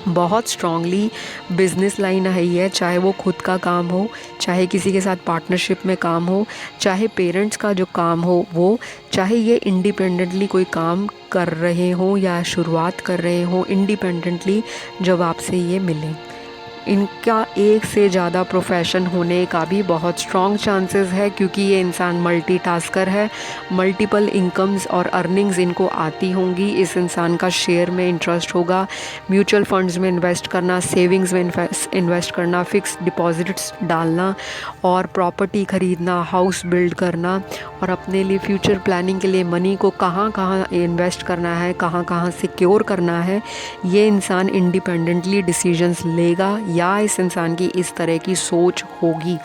बहुत स्ट्रांगली बिज़नेस लाइन आई है। चाहे वो खुद का काम हो, चाहे किसी के साथ पार्टनरशिप में काम हो, चाहे पेरेंट्स का जो काम हो वो, चाहे ये इंडिपेंडेंटली कोई काम कर रहे हों या शुरुआत कर रहे हों इंडिपेंडेंटली, जब आपसे ये मिलें। इनका एक से ज़्यादा प्रोफेशन होने का भी बहुत स्ट्रॉन्ग चांसेस है, क्योंकि ये इंसान मल्टीटास्कर है। मल्टीपल इनकम्स और अर्निंग्स इनको आती होंगी। इस इंसान का शेयर में इंटरेस्ट होगा, म्यूचुअल फंड्स में इन्वेस्ट करना, सेविंग्स में इन्वेस्ट करना, फिक्स डिपॉजिट्स डालना और प्रॉपर्टी ख़रीदना, हाउस बिल्ड करना और अपने लिए फ्यूचर प्लानिंग के लिए मनी को कहाँ कहाँ इन्वेस्ट करना है, कहाँ कहाँ सिक्योर करना है, ये इंसान इंडिपेंडेंटली डिसीजंस लेगा या इस इंसान की इस तरह की सोच होगी।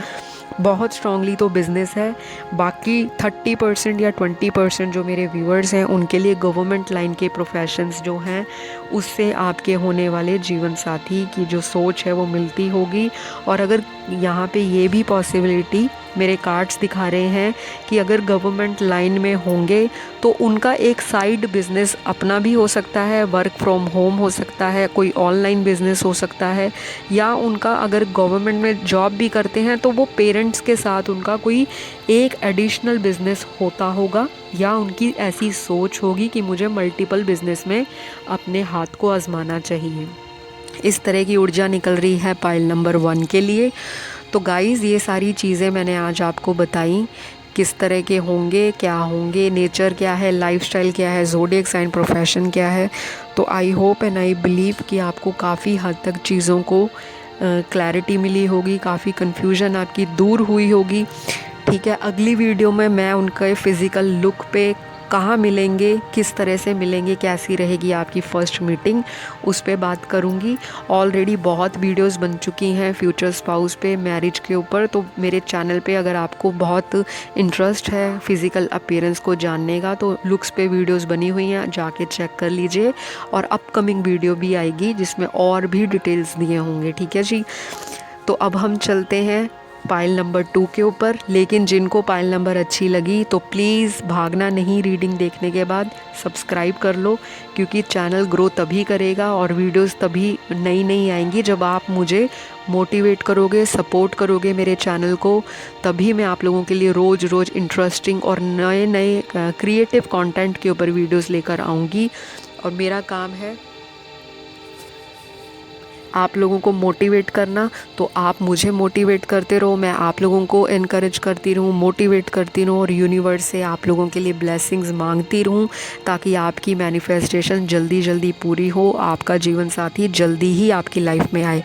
बहुत स्ट्रांगली तो बिज़नेस है। बाकी 30% या 20% जो मेरे व्यूअर्स हैं उनके लिए गवर्नमेंट लाइन के प्रोफेशंस जो हैं उससे आपके होने वाले जीवन साथी की जो सोच है वो मिलती होगी। और अगर यहाँ पे ये भी पॉसिबिलिटी मेरे कार्ड्स दिखा रहे हैं कि अगर गवर्नमेंट लाइन में होंगे तो उनका एक साइड बिज़नेस अपना भी हो सकता है, वर्क फ्रॉम होम हो सकता है, कोई ऑनलाइन बिज़नेस हो सकता है, या उनका अगर गवर्नमेंट में जॉब भी करते हैं तो वो पेरेंट्स के साथ उनका कोई एक एडिशनल बिज़नेस होता होगा, या उनकी ऐसी सोच होगी कि मुझे मल्टीपल बिज़नेस में अपने हाथ को आजमाना चाहिए। इस तरह की ऊर्जा निकल रही है पाइल नंबर 1 के लिए। तो गाइज़, ये सारी चीज़ें मैंने आज आपको बताई, किस तरह के होंगे, क्या होंगे, नेचर क्या है, लाइफस्टाइल क्या है, ज़ोडिएक साइन प्रोफेशन क्या है। तो I hope and I believe कि आपको काफ़ी हद तक चीज़ों को क्लैरिटी मिली होगी, काफ़ी कन्फ्यूजन आपकी दूर हुई होगी। ठीक है, अगली वीडियो में मैं उनके फ़िज़िकल लुक पे कहाँ मिलेंगे, किस तरह से मिलेंगे, कैसी रहेगी आपकी फ़र्स्ट मीटिंग, उस पे बात करूँगी। ऑलरेडी बहुत वीडियोस बन चुकी हैं फ्यूचर स्पाउस पे, मैरिज के ऊपर। तो मेरे चैनल पे अगर आपको बहुत इंटरेस्ट है फ़िज़िकल अपीयरेंस को जानने का तो लुक्स पे वीडियोस बनी हुई हैं, जाके चेक कर लीजिए। और अपकमिंग वीडियो भी आएगी जिसमें और भी डिटेल्स दिए होंगे। ठीक है जी, तो अब हम चलते हैं पाइल नंबर 2 के ऊपर। लेकिन जिनको पाइल नंबर अच्छी लगी तो प्लीज़ भागना नहीं, रीडिंग देखने के बाद सब्सक्राइब कर लो, क्योंकि चैनल ग्रो तभी करेगा और वीडियोस तभी नई नई आएंगी जब आप मुझे मोटिवेट करोगे, सपोर्ट करोगे मेरे चैनल को। तभी मैं आप लोगों के लिए रोज़ रोज़ इंटरेस्टिंग और नए नए क्रिएटिव कंटेंट के ऊपर वीडियोस लेकर आऊँगी। और मेरा काम है आप लोगों को मोटिवेट करना, तो आप मुझे मोटिवेट करते रहो, मैं आप लोगों को इनकरेज करती रहूँ, मोटिवेट करती रहूँ और यूनिवर्स से आप लोगों के लिए ब्लेसिंग्स मांगती रहूँ, ताकि आपकी मैनिफेस्टेशन जल्दी जल्दी पूरी हो, आपका जीवन साथी जल्दी ही आपकी लाइफ में आए।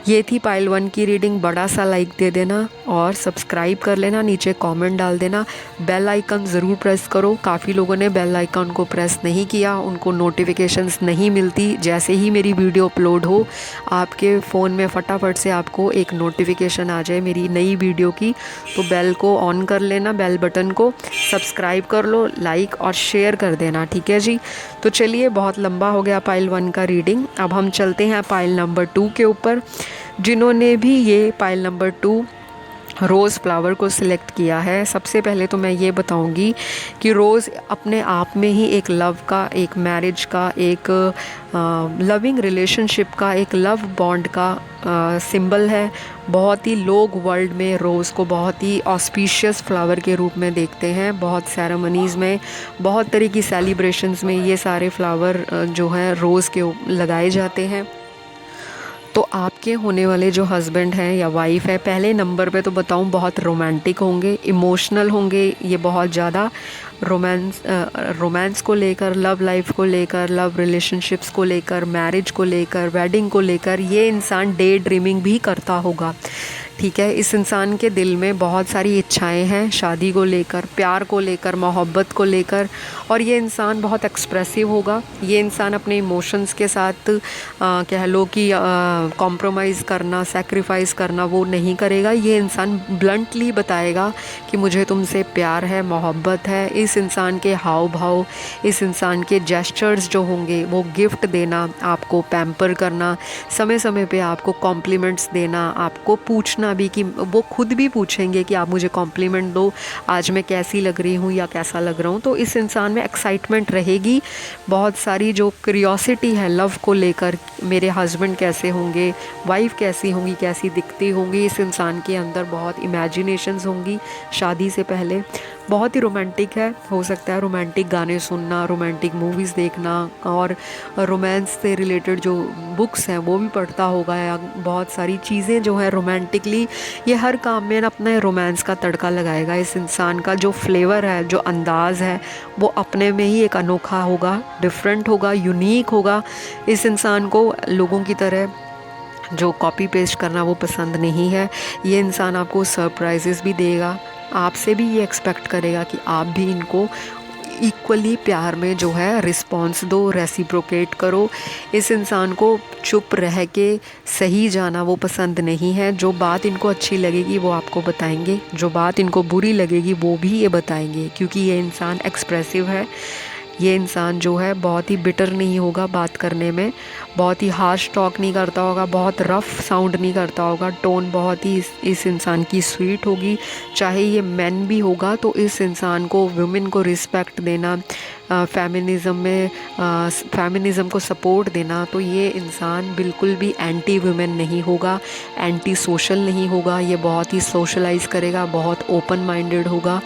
ये थी पाइल 1 की रीडिंग। बड़ा सा लाइक दे देना और सब्सक्राइब कर लेना, नीचे कमेंट डाल देना, बेल आइकन ज़रूर प्रेस करो। काफ़ी लोगों ने बेल आइकन को प्रेस नहीं किया, उनको नोटिफिकेशंस नहीं मिलती। जैसे ही मेरी वीडियो अपलोड हो आपके फ़ोन में फटाफट से आपको एक नोटिफिकेशन आ जाए मेरी नई वीडियो की, तो बेल को ऑन कर लेना, बेल बटन को सब्सक्राइब कर लो, लाइक और शेयर कर देना। ठीक है जी, तो चलिए, बहुत लंबा हो गया पाइल 1 का रीडिंग। अब हम चलते हैं पाइल नंबर 2 के ऊपर। जिन्होंने भी ये पाइल नंबर 2 रोज़ फ्लावर को सिलेक्ट किया है, सबसे पहले तो मैं ये बताऊंगी कि रोज़ अपने आप में ही एक लव का, एक मैरिज का, एक लविंग रिलेशनशिप का, एक लव बॉन्ड का सिंबल है। बहुत ही लोग वर्ल्ड में रोज़ को बहुत ही ऑस्पिशियस फ्लावर के रूप में देखते हैं। बहुत सेरेमनीज़ में, बहुत तरह की सेलिब्रेशंस में ये सारे फ्लावर जो हैं रोज़ के लगाए जाते हैं। तो आपके होने वाले जो हस्बैंड हैं या वाइफ है, पहले नंबर पे तो बताऊं बहुत रोमांटिक होंगे, इमोशनल होंगे, ये बहुत ज़्यादा रोमांस को लेकर, लव लाइफ को लेकर, लव रिलेशनशिप्स को लेकर, मैरिज को लेकर, वेडिंग को लेकर ये इंसान डे ड्रीमिंग भी करता होगा। ठीक है, इस इंसान के दिल में बहुत सारी इच्छाएं हैं, शादी को लेकर, प्यार को लेकर, मोहब्बत को लेकर। और ये इंसान बहुत एक्सप्रेसिव होगा। ये इंसान अपने इमोशंस के साथ कह लो कि कॉम्प्रोमाइज़ करना, सेक्रीफाइस करना वो नहीं करेगा। ये इंसान ब्लंटली बताएगा कि मुझे तुमसे प्यार है, मोहब्बत है। इस इंसान के हाव भाव, इस इंसान के जेस्चर्स जो होंगे, वो गिफ्ट देना, आपको पैम्पर करना, समय समय पे आपको कॉम्प्लीमेंट्स देना, आपको पूछना भी कि वो खुद भी पूछेंगे कि आप मुझे कॉम्प्लीमेंट दो, आज मैं कैसी लग रही हूँ या कैसा लग रहा हूँ। तो इस इंसान में एक्साइटमेंट रहेगी, बहुत सारी जो क्यूरियोसिटी है लव को लेकर, मेरे हस्बैंड कैसे होंगे, वाइफ कैसी होंगी, कैसी दिखती होंगी। इस इंसान के अंदर बहुत इमेजिनेशंस होंगी शादी से पहले। बहुत ही रोमांटिक है, हो सकता है रोमांटिक गाने सुनना, रोमांटिक मूवीज़ देखना और रोमांस से रिलेटेड जो बुक्स हैं वो भी पढ़ता होगा, या बहुत सारी चीज़ें जो है रोमांटिकली, ये हर काम में अपना रोमांस का तड़का लगाएगा। इस इंसान का जो फ्लेवर है, जो अंदाज़ है, वो अपने में ही एक अनोखा होगा, डिफरेंट होगा, यूनिक होगा। इस इंसान को लोगों की तरह जो कॉपी पेस्ट करना वो पसंद नहीं है। ये इंसान आपको सरप्राइजेस भी देगा, आपसे भी ये एक्सपेक्ट करेगा कि आप भी इनको इक्वली प्यार में जो है रिस्पॉन्स दो, रेसिप्रोकेट करो। इस इंसान को चुप रह के सही जाना वो पसंद नहीं है। जो बात इनको अच्छी लगेगी वो आपको बताएंगे, जो बात इनको बुरी लगेगी वो भी ये बताएंगे, क्योंकि ये इंसान एक्सप्रेसिव है। ये इंसान जो है बहुत ही बिटर नहीं होगा बात करने में, बहुत ही हार्श टॉक नहीं करता होगा, बहुत रफ़ साउंड नहीं करता होगा, टोन बहुत ही इस इंसान की स्वीट होगी। चाहे ये मैन भी होगा तो इस इंसान को वुमेन को रिस्पेक्ट देना, फेमिनिज़म को सपोर्ट देना, तो ये इंसान बिल्कुल भी एंटी वुमेन नहीं होगा, एंटी सोशल नहीं होगा। ये बहुत ही सोशलाइज करेगा, बहुत ओपन माइंडेड होगा,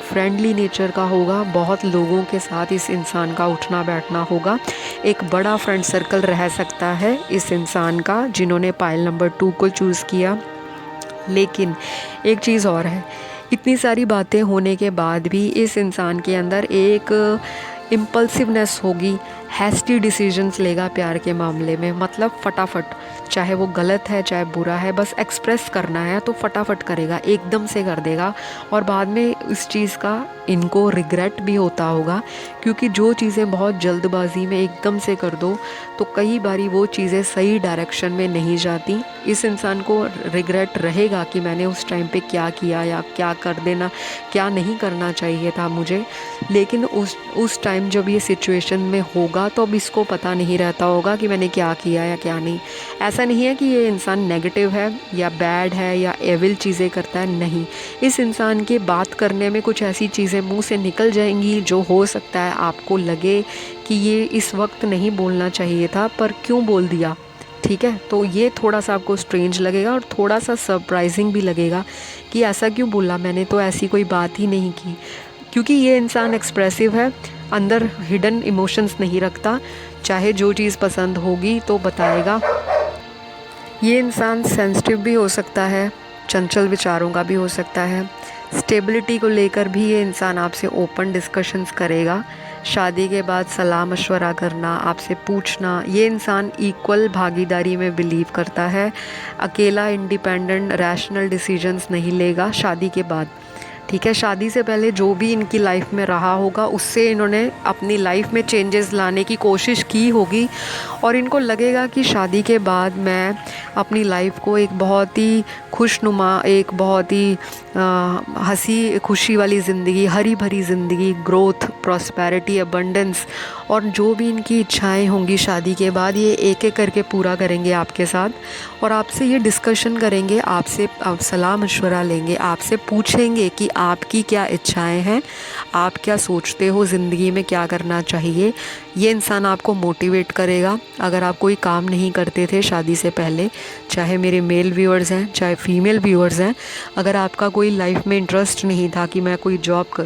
फ्रेंडली नेचर का होगा, बहुत लोगों के साथ इस इंसान का उठना बैठना होगा। एक बड़ा फ्रेंड सर्कल रह सकता है इस इंसान का, जिन्होंने पाइल नंबर 2 को चूज़ किया। लेकिन एक चीज़ और है, इतनी सारी बातें होने के बाद भी इस इंसान के अंदर एक इम्पल्सिवनेस होगी, हैस्टी डिसीजंस लेगा प्यार के मामले में, मतलब फटाफट, चाहे वो गलत है चाहे बुरा है, बस एक्सप्रेस करना है तो फटाफट करेगा, एकदम से कर देगा। और बाद में इस चीज़ का इनको रिग्रेट भी होता होगा, क्योंकि जो चीज़ें बहुत जल्दबाजी में एकदम से कर दो तो कई बारी वो चीज़ें सही डायरेक्शन में नहीं जाती। इस इंसान को रिग्रेट रहेगा कि मैंने उस टाइम पे क्या किया या क्या कर देना, क्या नहीं करना चाहिए था मुझे। लेकिन उस टाइम जब ये सिचुएशन में होगा तो अब इसको पता नहीं रहता होगा कि मैंने क्या किया या क्या नहीं। ऐसा नहीं है कि ये इंसान नेगेटिव है या बैड है या एविल चीज़ें करता है, नहीं। इस इंसान के बात करने में कुछ ऐसी चीज़ें मुंह से निकल जाएंगी जो हो सकता है आपको लगे कि ये इस वक्त नहीं बोलना चाहिए था, पर क्यों बोल दिया, ठीक है। तो ये थोड़ा सा आपको स्ट्रेंज लगेगा और थोड़ा सा सरप्राइजिंग भी लगेगा कि ऐसा क्यों बोला, मैंने तो ऐसी कोई बात ही नहीं की। क्योंकि ये इंसान एक्सप्रेसिव है, अंदर हिडन इमोशंस नहीं रखता, चाहे जो चीज़ पसंद होगी तो बताएगा। ये इंसान सेंसिटिव भी हो सकता है, चंचल विचारों का भी हो सकता है। स्टेबिलिटी को लेकर भी ये इंसान आपसे ओपन डिस्कशंस करेगा। शादी के बाद सलाह मशवरा करना, आपसे पूछना, ये इंसान इक्वल भागीदारी में बिलीव करता है। अकेला इंडिपेंडेंट रैशनल डिसीजंस नहीं लेगा शादी के बाद, ठीक है। शादी से पहले जो भी इनकी लाइफ में रहा होगा उससे इन्होंने अपनी लाइफ में चेंजेस लाने की कोशिश की होगी, और इनको लगेगा कि शादी के बाद मैं अपनी लाइफ को एक बहुत ही खुशनुमा, एक बहुत ही हंसी खुशी वाली ज़िंदगी, हरी भरी ज़िंदगी, ग्रोथ, प्रॉस्पेरिटी, अबंडेंस, और जो भी इनकी इच्छाएं होंगी शादी के बाद ये एक एक करके पूरा करेंगे आपके साथ। और आपसे ये डिस्कशन करेंगे, आपसे आप सलाह मशवरा लेंगे, आपसे पूछेंगे कि आपकी क्या इच्छाएं हैं, आप क्या सोचते हो ज़िंदगी में क्या करना चाहिए। ये इंसान आपको मोटिवेट करेगा। अगर आप कोई काम नहीं करते थे शादी से पहले, चाहे मेरे मेल व्यूअर्स हैं चाहे फीमेल व्यूअर्स हैं, अगर आपका कोई लाइफ में इंटरेस्ट नहीं था कि मैं कोई जॉब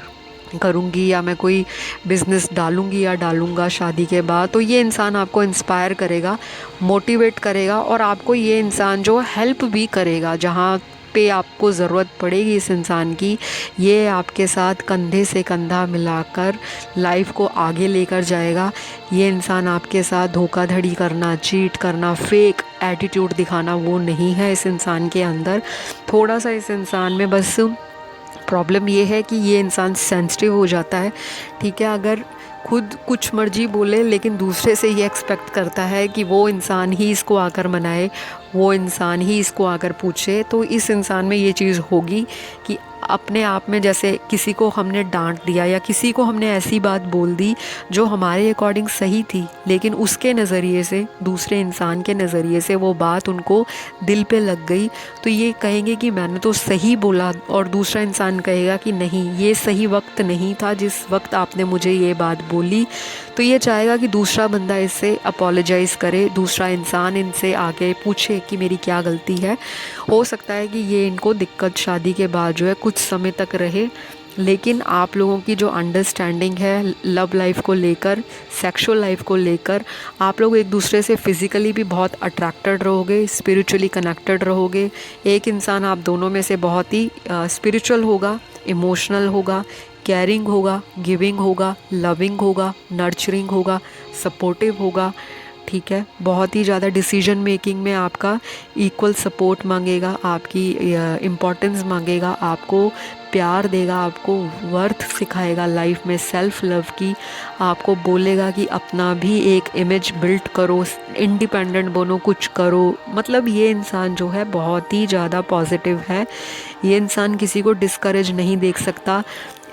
करूँगी या मैं कोई बिज़नेस डालूँगी या डालूँगा शादी के बाद, तो ये इंसान आपको इंस्पायर करेगा, मोटिवेट करेगा, और आपको ये इंसान जो हेल्प भी करेगा जहाँ पे आपको ज़रूरत पड़ेगी इस इंसान की। ये आपके साथ कंधे से कंधा मिलाकर लाइफ को आगे लेकर जाएगा। ये इंसान आपके साथ धोखाधड़ी करना, चीट करना, फेक एटीट्यूड दिखाना वो नहीं है इस इंसान के अंदर। थोड़ा सा इस इंसान में बस प्रॉब्लम ये है कि ये इंसान सेंसिटिव हो जाता है, ठीक है। अगर खुद कुछ मर्जी बोले लेकिन दूसरे से ये एक्सपेक्ट करता है कि वो इंसान ही इसको आकर मनाए, वो इंसान ही इसको आकर पूछे, तो इस इंसान में ये चीज़ होगी कि अपने आप में, जैसे किसी को हमने डांट दिया या किसी को हमने ऐसी बात बोल दी जो हमारे अकॉर्डिंग सही थी, लेकिन उसके नज़रिए से, दूसरे इंसान के नज़रिए से वो बात उनको दिल पे लग गई, तो ये कहेंगे कि मैंने तो सही बोला, और दूसरा इंसान कहेगा कि नहीं, ये सही वक्त नहीं था जिस वक्त आपने मुझे ये बात बोली। तो ये चाहेगा कि दूसरा बंदा इससे अपोलोजाइज़ करे, दूसरा इंसान इनसे आके पूछे कि मेरी क्या गलती है। हो सकता है कि ये इनको दिक्कत शादी के बाद जो है कुछ समय तक रहे, लेकिन आप लोगों की जो अंडरस्टैंडिंग है लव लाइफ को लेकर, सेक्सुअल लाइफ को लेकर, आप लोग एक दूसरे से फिज़िकली भी बहुत अट्रैक्टेड रहोगे, स्पिरिचुअली कनेक्टेड रहोगे। एक इंसान आप दोनों में से बहुत ही स्पिरिचुअल होगा, इमोशनल होगा, केयरिंग होगा, गिविंग होगा, लविंग होगा, नर्चरिंग होगा, सपोर्टिव होगा, ठीक है। बहुत ही ज़्यादा डिसीजन मेकिंग में आपका इक्वल सपोर्ट मांगेगा, आपकी इम्पोर्टेंस मांगेगा, आपको प्यार देगा, आपको वर्थ सिखाएगा लाइफ में, सेल्फ लव की, आपको बोलेगा कि अपना भी एक इमेज बिल्ड करो, इंडिपेंडेंट बनो, कुछ करो। मतलब ये इंसान जो है बहुत ही ज़्यादा पॉजिटिव है। ये इंसान किसी को डिस्करेज नहीं देख सकता।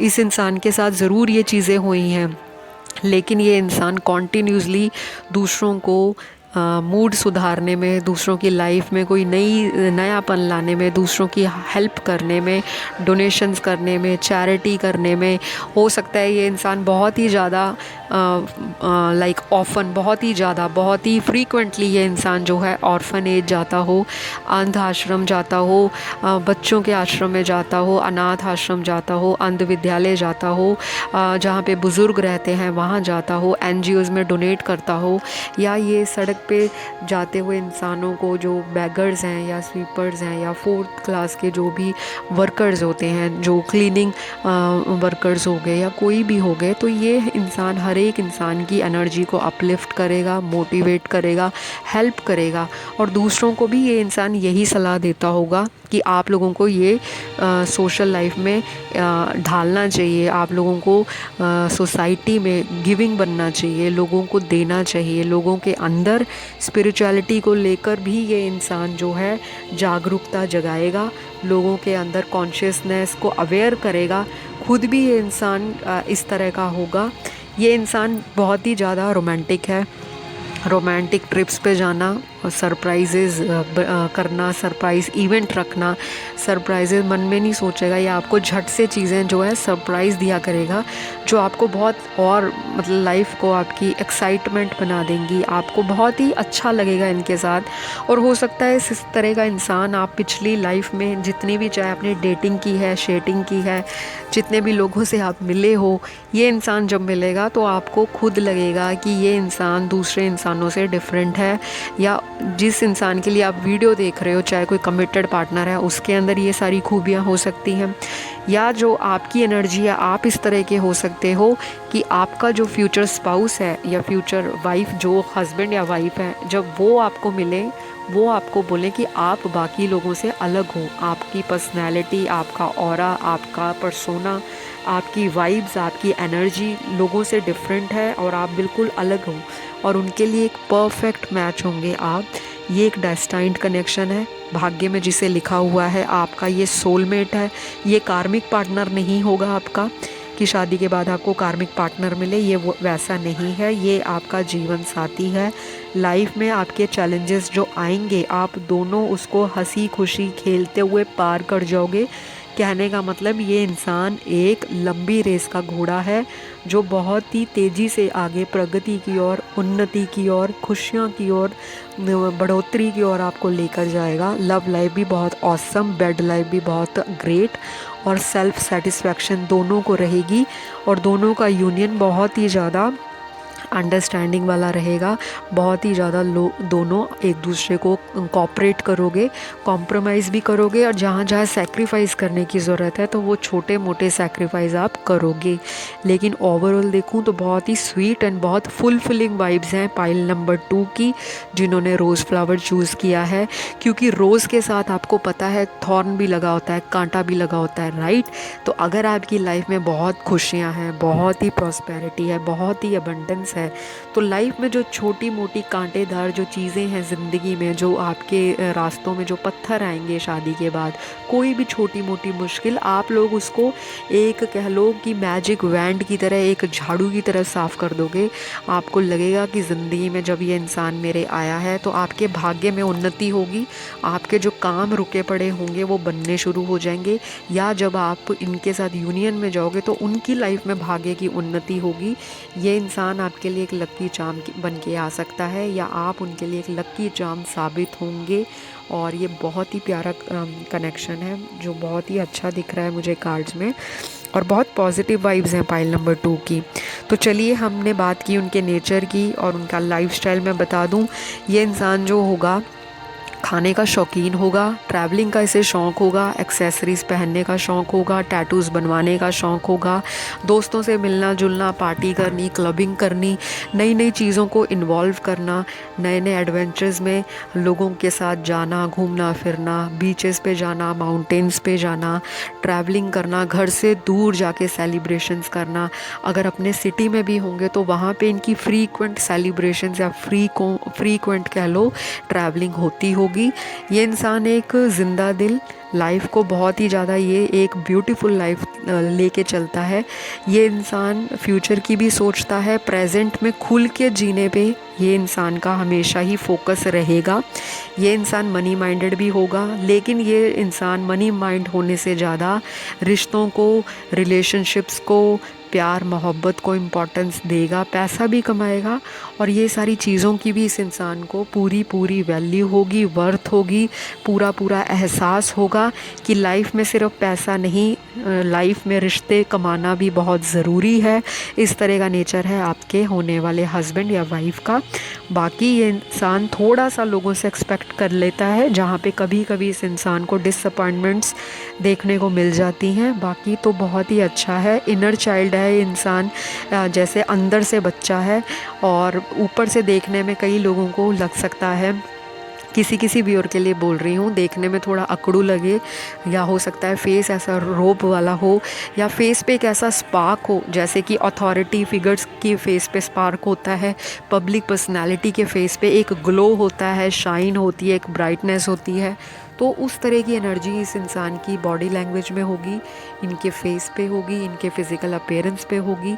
इस इंसान के साथ ज़रूर ये चीज़ें हुई हैं, लेकिन ये इंसान कॉन्टीन्यूसली दूसरों को मूड सुधारने में, दूसरों की लाइफ में कोई नयापन लाने में, दूसरों की हेल्प करने में, डोनेशंस करने में, चैरिटी करने में, हो सकता है ये इंसान बहुत ही ज़्यादा लाइक ऑफन, बहुत ही फ्रीक्वेंटली ये इंसान जो है ऑर्फनेज जाता हो, अंध आश्रम जाता हो, बच्चों के आश्रम में जाता हो, अनाथ आश्रम जाता हो, अंध विद्यालय जाता हो, जहाँ पे बुज़ुर्ग रहते हैं वहाँ जाता हो, NGOs में डोनेट करता हो, या ये सड़क पे जाते हुए इंसानों को, जो बैगर्स हैं या स्वीपर्स हैं या 4th क्लास के जो भी वर्कर्स होते हैं, जो क्लीनिंग वर्कर्स हो गए या कोई भी हो गए, तो ये इंसान हर एक इंसान की एनर्जी को अपलिफ्ट करेगा, मोटिवेट करेगा, हेल्प करेगा। और दूसरों को भी ये इंसान यही सलाह देता होगा कि आप लोगों को ये सोशल लाइफ में ढालना चाहिए, आप लोगों को सोसाइटी में गिविंग बनना चाहिए, लोगों को देना चाहिए। लोगों के अंदर स्पिरिचुअलिटी को लेकर भी ये इंसान जो है जागरूकता जगाएगा, लोगों के अंदर कॉन्शियसनेस को अवेयर करेगा। खुद भी ये इंसान इस तरह का होगा। ये इंसान बहुत ही ज़्यादा रोमांटिक है। रोमांटिक ट्रिप्स पे जाना और सरप्राइजेज़ करना, सरप्राइज़ इवेंट रखना, सरप्राइजेज़ मन में नहीं सोचेगा, या आपको झट से चीज़ें जो है सरप्राइज़ दिया करेगा जो आपको बहुत और मतलब लाइफ को आपकी एक्साइटमेंट बना देंगी। आपको बहुत ही अच्छा लगेगा इनके साथ। और हो सकता है इस तरह का इंसान आप पिछली लाइफ में जितनी भी, चाहे आपने डेटिंग की है, शेटिंग की है, जितने भी लोगों से आप मिले हो, ये इंसान जब मिलेगा तो आपको खुद लगेगा कि ये इंसान दूसरे इंसानों से डिफरेंट है। या जिस इंसान के लिए आप वीडियो देख रहे हो, चाहे कोई कमिटेड पार्टनर है, उसके अंदर ये सारी खूबियाँ हो सकती हैं। या जो आपकी एनर्जी है, आप इस तरह के हो सकते हो कि आपका जो फ्यूचर स्पाउस है या फ्यूचर वाइफ, जो हस्बैंड या वाइफ है, जब वो आपको मिले, वो आपको बोले कि आप बाकी लोगों से अलग हो। आपकी पर्सनैलिटी, आपका ऑरा, आपका पर्सोना, आपकी वाइब्स, आपकी एनर्जी लोगों से डिफरेंट है और आप बिल्कुल अलग हो। और उनके लिए एक परफेक्ट मैच होंगे आप। ये एक डेस्टाइन्ड कनेक्शन है, भाग्य में जिसे लिखा हुआ है। आपका ये सोलमेट है। ये कार्मिक पार्टनर नहीं होगा आपका कि शादी के बाद आपको कार्मिक पार्टनर मिले, ये वो वैसा नहीं है। ये आपका जीवन साथी है। लाइफ में आपके चैलेंजेस जो आएंगे, आप दोनों उसको हंसी खुशी खेलते हुए पार कर जाओगे। कहने का मतलब ये इंसान एक लंबी रेस का घोड़ा है जो बहुत ही तेज़ी से आगे प्रगति की ओर, उन्नति की ओर, खुशियाँ की ओर, बढ़ोतरी की ओर आपको लेकर जाएगा। लव लाइफ भी बहुत ऑसम, बेड लाइफ भी बहुत ग्रेट, और सेल्फ सेटिस्फैक्शन दोनों को रहेगी। और दोनों का यूनियन बहुत ही ज़्यादा अंडरस्टैंडिंग वाला रहेगा। बहुत ही ज़्यादा दोनों एक दूसरे को कोऑपरेट करोगे, कॉम्प्रोमाइज़ भी करोगे, और जहाँ जहाँ सेक्रीफाइस करने की ज़रूरत है तो वो छोटे मोटे सेक्रीफाइस आप करोगे। लेकिन ओवरऑल देखूँ तो बहुत ही स्वीट एंड बहुत फुलफिलिंग वाइब्स हैं पाइल नंबर 2 की, जिन्होंने रोज़ फ्लावर चूज़ किया है। क्योंकि रोज़ के साथ आपको पता है थॉर्न भी लगा होता है, कांटा भी लगा होता है, राइट। तो अगर आपकी लाइफ में बहुत खुशियाँ हैं, बहुत ही प्रॉस्पेरिटी है, बहुत ही अबंडेंस है, तो लाइफ में जो छोटी मोटी कांटेदार जो चीज़ें हैं ज़िंदगी में, जो आपके रास्तों में जो पत्थर आएंगे शादी के बाद, कोई भी छोटी मोटी मुश्किल, आप लोग उसको एक कह लो कि मैजिक वैंड की तरह, एक झाड़ू की तरह साफ़ कर दोगे। आपको लगेगा कि ज़िंदगी में जब ये इंसान मेरे आया है तो आपके भाग्य में उन्नति होगी। आपके जो काम रुके पड़े होंगे वो बनने शुरू हो जाएंगे। या जब आप इनके साथ यूनियन में जाओगे तो उनकी लाइफ में भाग्य की उन्नति होगी। ये इंसान आपके लिए एक लक्की चार्म बन के आ सकता है, या आप उनके लिए एक लक्की चार्म साबित होंगे। और ये बहुत ही प्यारा कनेक्शन है जो बहुत ही अच्छा दिख रहा है मुझे कार्ड्स में, और बहुत पॉजिटिव वाइब्स हैं पाइल नंबर 2 की। तो चलिए, हमने बात की उनके नेचर की और उनका लाइफस्टाइल मैं बता दूं। ये इंसान जो होगा खाने का शौकीन होगा, ट्रैवलिंग का इसे शौक़ होगा, एक्सेसरीज़ पहनने का शौक़ होगा, टैटूज़ बनवाने का शौक़ होगा, दोस्तों से मिलना जुलना, पार्टी करनी, क्लबिंग करनी, नई नई चीज़ों को इन्वॉल्व करना, नए नए एडवेंचर्स में लोगों के साथ जाना, घूमना फिरना, बीचेस पे जाना, माउंटेन्स पे जाना, ट्रैवलिंग करना, घर से दूर जाके सेलिब्रेशंस करना। अगर अपने सिटी में भी होंगे तो वहाँ पे इनकी फ्रीक्वेंट सेलिब्रेशंस या फ्रीक्वेंट कह लो ट्रैवलिंग होती होगी। ये इंसान एक जिंदा दिल लाइफ को बहुत ही ज़्यादा, ये एक ब्यूटीफुल लाइफ लेके चलता है। ये इंसान फ्यूचर की भी सोचता है, प्रेजेंट में खुल के जीने पे ये इंसान का हमेशा ही फोकस रहेगा। ये इंसान मनी माइंडेड भी होगा, लेकिन ये इंसान मनी माइंड होने से ज़्यादा रिश्तों को, रिलेशनशिप्स को, प्यार मोहब्बत को इम्पोर्टेंस देगा। पैसा भी कमाएगा और ये सारी चीज़ों की भी इस इंसान को पूरी पूरी वैल्यू होगी, वर्थ होगी, पूरा पूरा एहसास होगा कि लाइफ में सिर्फ पैसा नहीं लाइफ में रिश्ते कमाना भी बहुत ज़रूरी है। इस तरह का नेचर है आपके होने वाले हस्बैंड या वाइफ का। बाकी ये इंसान थोड़ा सा लोगों से एक्सपेक्ट कर लेता है, जहाँ पे कभी कभी इस इंसान को डिसअपॉइंटमेंट्स देखने को मिल जाती हैं। बाकी तो बहुत ही अच्छा है, इनर चाइल्ड है ये इंसान, जैसे अंदर से बच्चा है, और ऊपर से देखने में कई लोगों को लग सकता है, किसी किसी व्यूअर के लिए बोल रही हूँ, देखने में थोड़ा अकड़ू लगे, या हो सकता है फेस ऐसा रोब वाला हो, या फेस पे एक ऐसा स्पार्क हो जैसे कि अथॉरिटी फिगर्स की फेस पे स्पार्क होता है, पब्लिक पर्सनालिटी के फेस पे एक ग्लो होता है, शाइन होती है, एक ब्राइटनेस होती है। तो उस तरह की एनर्जी इस इंसान की बॉडी लैंग्वेज में होगी, इनके फेस पे होगी, इनके फिज़िकल अपीयरेंस पे होगी।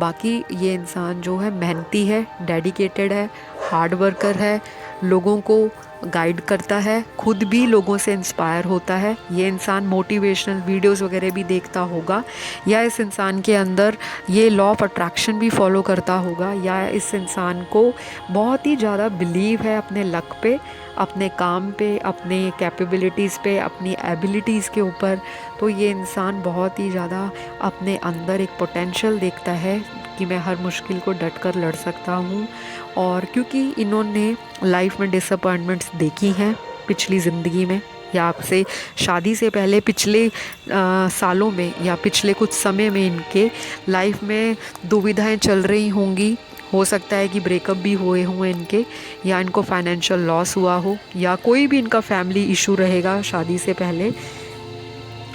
बाकी ये इंसान जो है मेहनती है, डेडिकेटेड है, हार्ड वर्कर है, लोगों को गाइड करता है, खुद भी लोगों से इंस्पायर होता है। ये इंसान मोटिवेशनल वीडियोस वगैरह भी देखता होगा, या इस इंसान के अंदर ये लॉ ऑफ अट्रैक्शन भी फॉलो करता होगा, या इस इंसान को बहुत ही ज़्यादा बिलीव है अपने लक पे, अपने काम पे, अपने कैपेबिलिटीज़ पे, अपनी एबिलिटीज़ के ऊपर। तो ये इंसान बहुत ही ज़्यादा अपने अंदर एक पोटेंशियल देखता है कि मैं हर मुश्किल को डट कर लड़ सकता हूँ। और क्योंकि इन्होंने लाइफ में डिसअपॉइंटमेंट्स देखी हैं पिछली ज़िंदगी में, या आपसे शादी से पहले पिछले सालों में, या पिछले कुछ समय में इनके लाइफ में दुविधाएं चल रही होंगी। हो सकता है कि ब्रेकअप भी हुए हों इनके, या इनको फाइनेंशियल लॉस हुआ हो, या कोई भी इनका फैमिली इशू रहेगा शादी से पहले,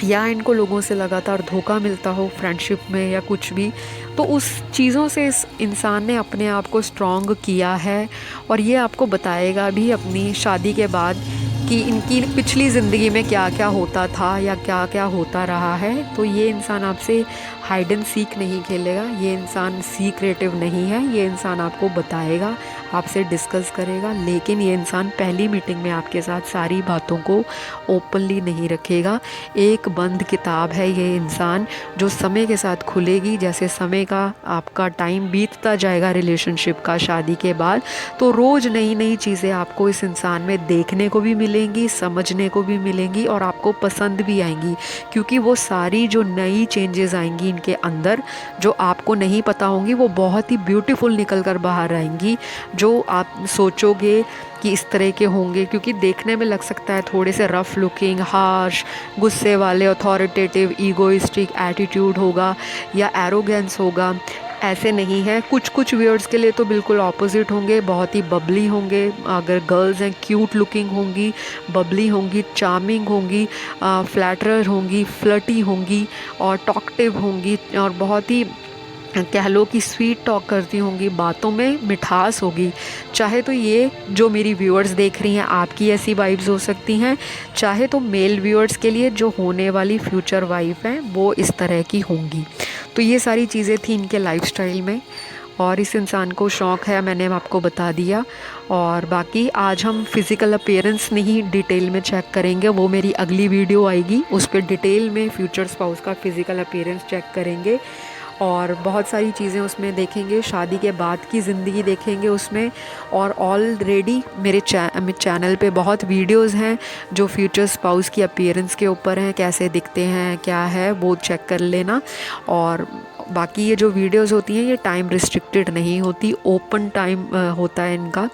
या इनको लोगों से लगातार धोखा मिलता हो फ्रेंडशिप में या कुछ भी। तो उस चीज़ों से इस इंसान ने अपने आप को स्ट्रॉन्ग किया है, और ये आपको बताएगा भी अपनी शादी के बाद कि इनकी पिछली ज़िंदगी में क्या क्या होता था या क्या क्या होता रहा है। तो ये इंसान आपसे हाइड एंड सीक नहीं खेलेगा, ये इंसान सीक्रेटिव नहीं है, ये इंसान आपको बताएगा, आपसे डिस्कस करेगा, लेकिन ये इंसान पहली मीटिंग में आपके साथ सारी बातों को ओपनली नहीं रखेगा। एक बंद किताब है ये इंसान, जो समय के साथ खुलेगी। जैसे समय का आपका टाइम बीतता जाएगा रिलेशनशिप का शादी के बाद, तो रोज़ नई नई चीज़ें आपको इस इंसान में देखने को भी मिलेंगी, समझने को भी मिलेंगी, और आपको पसंद भी आएंगी, क्योंकि वो सारी जो नई चेंजेस आएंगी इनके अंदर, जो आपको नहीं पता होंगी, वो बहुत ही ब्यूटीफुल निकल कर बाहर आएंगी। जो आप सोचोगे कि इस तरह के होंगे, क्योंकि देखने में लग सकता है थोड़े से रफ़ लुकिंग, हार्श, गुस्से वाले, अथॉरिटेटिव, ईगोइस्टिक एटीट्यूड होगा या एरोगेंस होगा, ऐसे नहीं है। कुछ कुछ व्यूअर्स के लिए तो बिल्कुल ऑपोजिट होंगे, बहुत ही बबली होंगे। अगर गर्ल्स हैं, क्यूट लुकिंग होंगी, बबली होंगी, चार्मिंग होंगी, फ्लैटरर होंगी, फ्लर्टी होंगी, और टॉकटिव होंगी, और बहुत ही कह लो कि स्वीट टॉक करती होंगी, बातों में मिठास होगी। चाहे तो ये जो मेरी व्यूअर्स देख रही हैं आपकी ऐसी वाइब्स हो सकती हैं, चाहे तो मेल व्यूअर्स के लिए जो होने वाली फ्यूचर वाइफ हैं वो इस तरह की होंगी। तो ये सारी चीज़ें थी इनके लाइफस्टाइल में, और इस इंसान को शौक़ है, मैंने आपको बता दिया। और बाकी आज हम फिज़िकल अपीयरेंस नहीं डिटेल में चेक करेंगे, वो मेरी अगली वीडियो आएगी, उस पर डिटेल में फ्यूचर स्पाउस का फिज़िकल अपीयरेंस चेक करेंगे, और बहुत सारी चीज़ें उसमें देखेंगे, शादी के बाद की ज़िंदगी देखेंगे उसमें। और ऑलरेडी मेरे चैनल पे बहुत वीडियोस हैं जो फ्यूचर स्पाउस की अपीयरेंस के ऊपर हैं, कैसे दिखते हैं, क्या है, वो चेक कर लेना। और बाकी ये जो वीडियोस होती हैं ये टाइम रिस्ट्रिक्टेड नहीं होती, ओपन टाइम होता है इनका,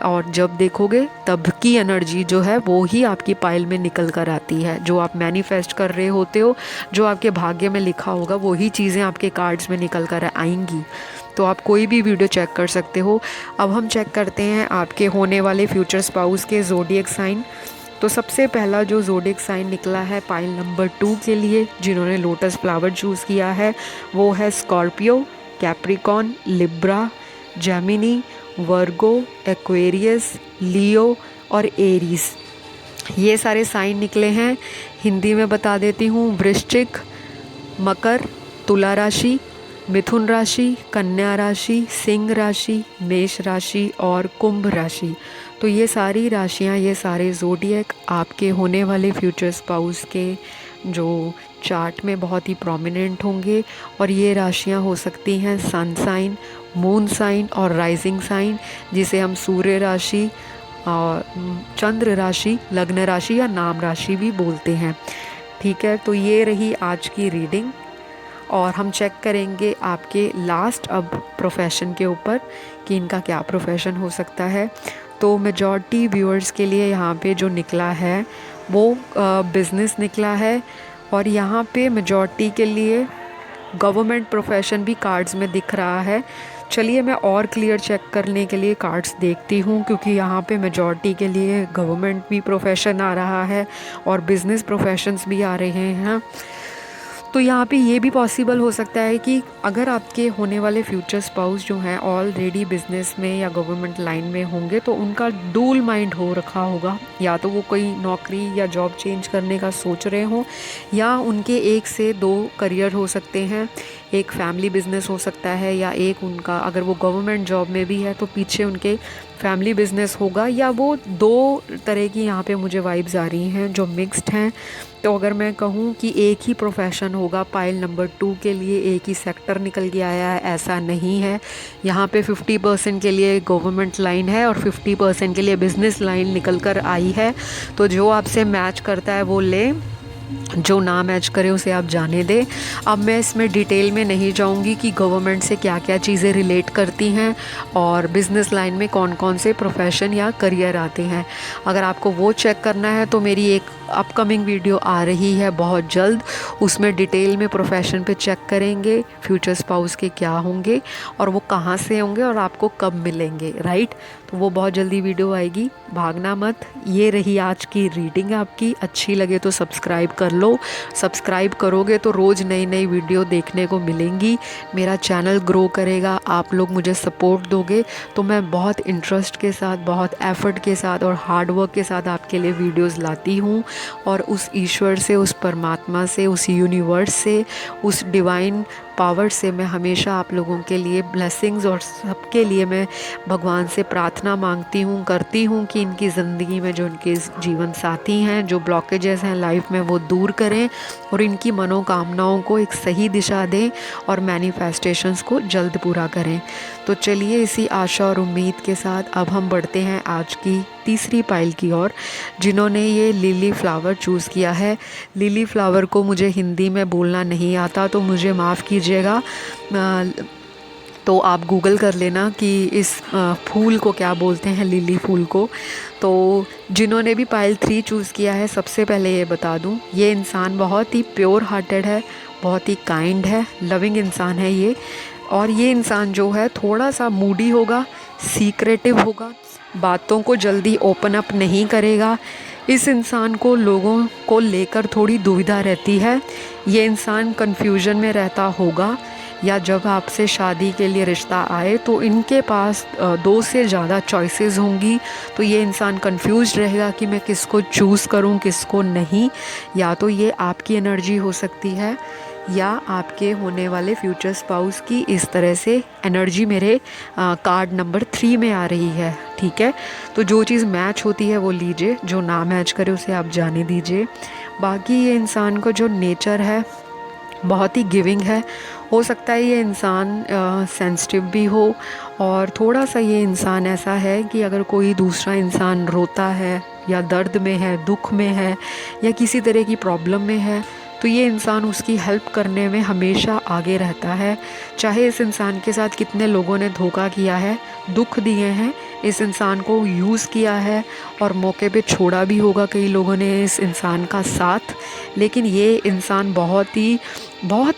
और जब देखोगे तब की एनर्जी जो है वो ही आपकी पाइल में निकल कर आती है। जो आप मैनिफेस्ट कर रहे होते हो, जो आपके भाग्य में लिखा होगा, वही चीज़ें आपके कार्ड्स में निकल कर आएंगी। तो आप कोई भी वीडियो चेक कर सकते हो। अब हम चेक करते हैं आपके होने वाले फ्यूचर स्पाउस के ज़ोडिएक साइन। तो सबसे पहला जो ज़ोडिएक साइन निकला है पाइल नंबर 2 के लिए, जिन्होंने लोटस फ्लावर चूज़ किया है, वो है स्कॉर्पियो, कैप्रिकॉन, लिब्रा, जेमिनी, वर्गो, एक्वेरियस, लियो और एरीज। ये सारे साइन निकले हैं। हिंदी में बता देती हूँ, वृश्चिक, मकर, तुला राशि, मिथुन राशि, कन्या राशि, सिंह राशि, मेष राशि और कुंभ राशि। तो ये सारी राशियाँ, ये सारे ज़ोडिएक आपके होने वाले फ्यूचर स्पाउस के जो चार्ट में बहुत ही प्रोमिनेंट होंगे। और ये राशियाँ हो सकती हैं सन साइन, मून साइन और राइजिंग साइन, जिसे हम सूर्य राशि और चंद्र राशि, लग्न राशि या नाम राशि भी बोलते हैं। ठीक है, तो ये रही आज की रीडिंग और हम चेक करेंगे आपके लास्ट अब प्रोफेशन के ऊपर कि इनका क्या प्रोफेशन हो सकता है। तो मेजॉरिटी व्यूअर्स के लिए यहाँ पे जो निकला है वो बिज़नेस निकला है और यहाँ पे मेजॉरिटी के लिए गवर्नमेंट प्रोफेशन भी कार्ड्स में दिख रहा है। चलिए मैं और क्लियर चेक करने के लिए कार्ड्स देखती हूँ, क्योंकि यहाँ पे मेजॉरिटी के लिए गवर्नमेंट भी प्रोफेशन आ रहा है और बिज़नेस प्रोफेशंस भी आ रहे हैं। तो यहाँ पे ये भी पॉसिबल हो सकता है कि अगर आपके होने वाले फ्यूचर स्पाउस जो हैं ऑलरेडी बिजनेस में या गवर्नमेंट लाइन में होंगे तो उनका डूल माइंड हो रखा होगा, या तो वो कोई नौकरी या जॉब चेंज करने का सोच रहे हों या उनके एक से दो करियर हो सकते हैं। एक फैमिली बिजनेस हो सकता है या एक उनका, अगर वो गवर्नमेंट जॉब में भी है तो पीछे उनके फैमिली बिजनेस होगा, या वो दो तरह की यहाँ पे मुझे वाइब्स आ रही हैं जो मिक्स्ड हैं। तो अगर मैं कहूँ कि एक ही प्रोफेशन होगा पाइल नंबर 2 के लिए, एक ही सेक्टर निकल के आया है, ऐसा नहीं है। यहाँ पे 50% के लिए गवर्नमेंट लाइन है और 50% के लिए बिजनेस लाइन निकल कर आई है। तो जो आपसे मैच करता है वो ले, जो ना मैच करे उसे आप जाने दें। अब मैं इसमें डिटेल में नहीं जाऊंगी कि गवर्नमेंट से क्या क्या चीज़ें रिलेट करती हैं और बिज़नेस लाइन में कौन कौन से प्रोफेशन या करियर आते हैं। अगर आपको वो चेक करना है तो मेरी एक अपकमिंग वीडियो आ रही है बहुत जल्द, उसमें डिटेल में प्रोफेशन पे चेक करेंगे फ्यूचर स्पाउस के क्या होंगे और वो कहाँ से होंगे और आपको कब मिलेंगे, राइट। तो वो बहुत जल्दी वीडियो आएगी, भागना मत। ये रही आज की रीडिंग आपकी, अच्छी लगे तो सब्सक्राइब कर लो। सब्सक्राइब करोगे तो रोज़ नई नई वीडियो देखने को मिलेंगी, मेरा चैनल ग्रो करेगा, आप लोग मुझे सपोर्ट दोगे तो मैं बहुत इंटरेस्ट के साथ, बहुत एफर्ट के साथ और हार्ड वर्क के साथ आपके लिए वीडियोस लाती हूँ। और उस ईश्वर से, उस परमात्मा से, उस यूनिवर्स से, उस डिवाइन पावर से मैं हमेशा आप लोगों के लिए ब्लेसिंग्स और सबके लिए मैं भगवान से प्रार्थना मांगती हूँ, करती हूँ कि इनकी ज़िंदगी में जो इनके जीवन साथी हैं, जो ब्लॉकेजेस हैं लाइफ में, वो दूर करें और इनकी मनोकामनाओं को एक सही दिशा दें और मैनिफेस्टेशंस को जल्द पूरा करें। तो चलिए इसी आशा और उम्मीद के साथ अब हम बढ़ते हैं आज की तीसरी पाइल की ओर, जिन्होंने ये लिली फ्लावर चूज़ किया है। लिली फ्लावर को मुझे हिंदी में बोलना नहीं आता तो मुझे माफ़ कीजिएगा, तो आप गूगल कर लेना कि इस फूल को क्या बोलते हैं, लिली फूल को। तो जिन्होंने भी पाइल 3 चूज़ किया है, सबसे पहले ये बता दूं, ये इंसान बहुत ही प्योर हार्टेड है, बहुत ही काइंड है, लविंग इंसान है ये। और ये इंसान जो है थोड़ा सा मूडी होगा, सीक्रेटिव होगा, बातों को जल्दी ओपन अप नहीं करेगा। इस इंसान को लोगों को लेकर थोड़ी दुविधा रहती है। ये इंसान कन्फ्यूजन में रहता होगा, या जब आपसे शादी के लिए रिश्ता आए तो इनके पास 2 से ज़्यादा चॉइसेस होंगी। तो ये इंसान कंफ्यूज रहेगा कि मैं किसको चूज़ करूं, किसको नहीं। या तो ये आपकी एनर्जी हो सकती है या आपके होने वाले फ्यूचर स्पाउस की। इस तरह से एनर्जी मेरे कार्ड नंबर 3 में आ रही है, ठीक है। तो जो चीज़ मैच होती है वो लीजिए, जो ना मैच करे उसे आप जाने दीजिए। बाकी ये इंसान का जो नेचर है बहुत ही गिविंग है। हो सकता है ये इंसान सेंसिटिव भी हो और थोड़ा सा ये इंसान ऐसा है कि अगर कोई दूसरा इंसान रोता है या दर्द में है, दुख में है या किसी तरह की प्रॉब्लम में है तो ये इंसान उसकी हेल्प करने में हमेशा आगे रहता है। चाहे इस इंसान के साथ कितने लोगों ने धोखा किया है, दुख दिए हैं, इस इंसान को यूज़ किया है और मौके पे छोड़ा भी होगा कई लोगों ने इस इंसान का साथ, लेकिन ये इंसान बहुत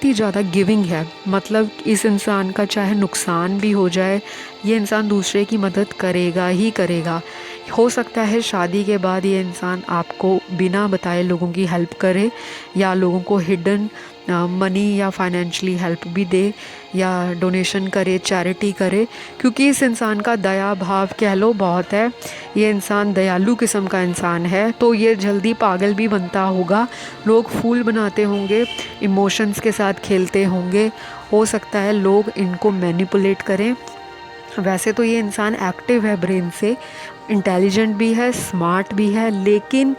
ही ज़्यादा गिविंग है। मतलब इस इंसान का चाहे नुकसान भी हो जाए, ये इंसान दूसरे की मदद करेगा ही करेगा। हो सकता है शादी के बाद ये इंसान आपको बिना बताए लोगों की हेल्प करे या लोगों को हिडन मनी या फाइनेंशियली हेल्प भी दे या डोनेशन करे, चैरिटी करे, क्योंकि इस इंसान का दया भाव कह लो बहुत है। ये इंसान दयालु किस्म का इंसान है, तो ये जल्दी पागल भी बनता होगा, लोग फूल बनाते होंगे, इमोशंस के साथ खेलते होंगे। हो सकता है लोग इनको मैनिपुलेट करें। वैसे तो ये इंसान एक्टिव है ब्रेन से, इंटेलिजेंट भी है, स्मार्ट भी है, लेकिन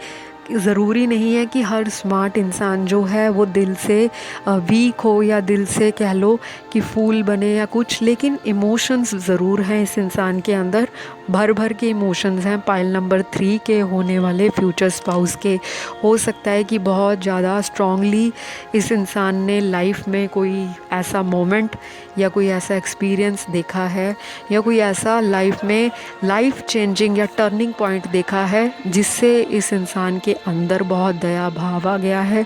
ज़रूरी नहीं है कि हर स्मार्ट इंसान जो है वो दिल से वीक हो या दिल से कह लो कि फूल बने या कुछ, लेकिन इमोशंस ज़रूर हैं इस इंसान के अंदर, भर भर के इमोशंस हैं। पाइल नंबर 3 के होने वाले फ्यूचर स्पाउस के हो सकता है कि बहुत ज़्यादा स्ट्रांगली इस इंसान ने लाइफ में कोई ऐसा मोमेंट या कोई ऐसा एक्सपीरियंस देखा है या कोई ऐसा लाइफ में लाइफ चेंजिंग या टर्निंग पॉइंट देखा है जिससे इस इंसान के अंदर बहुत दया भाव आ गया है,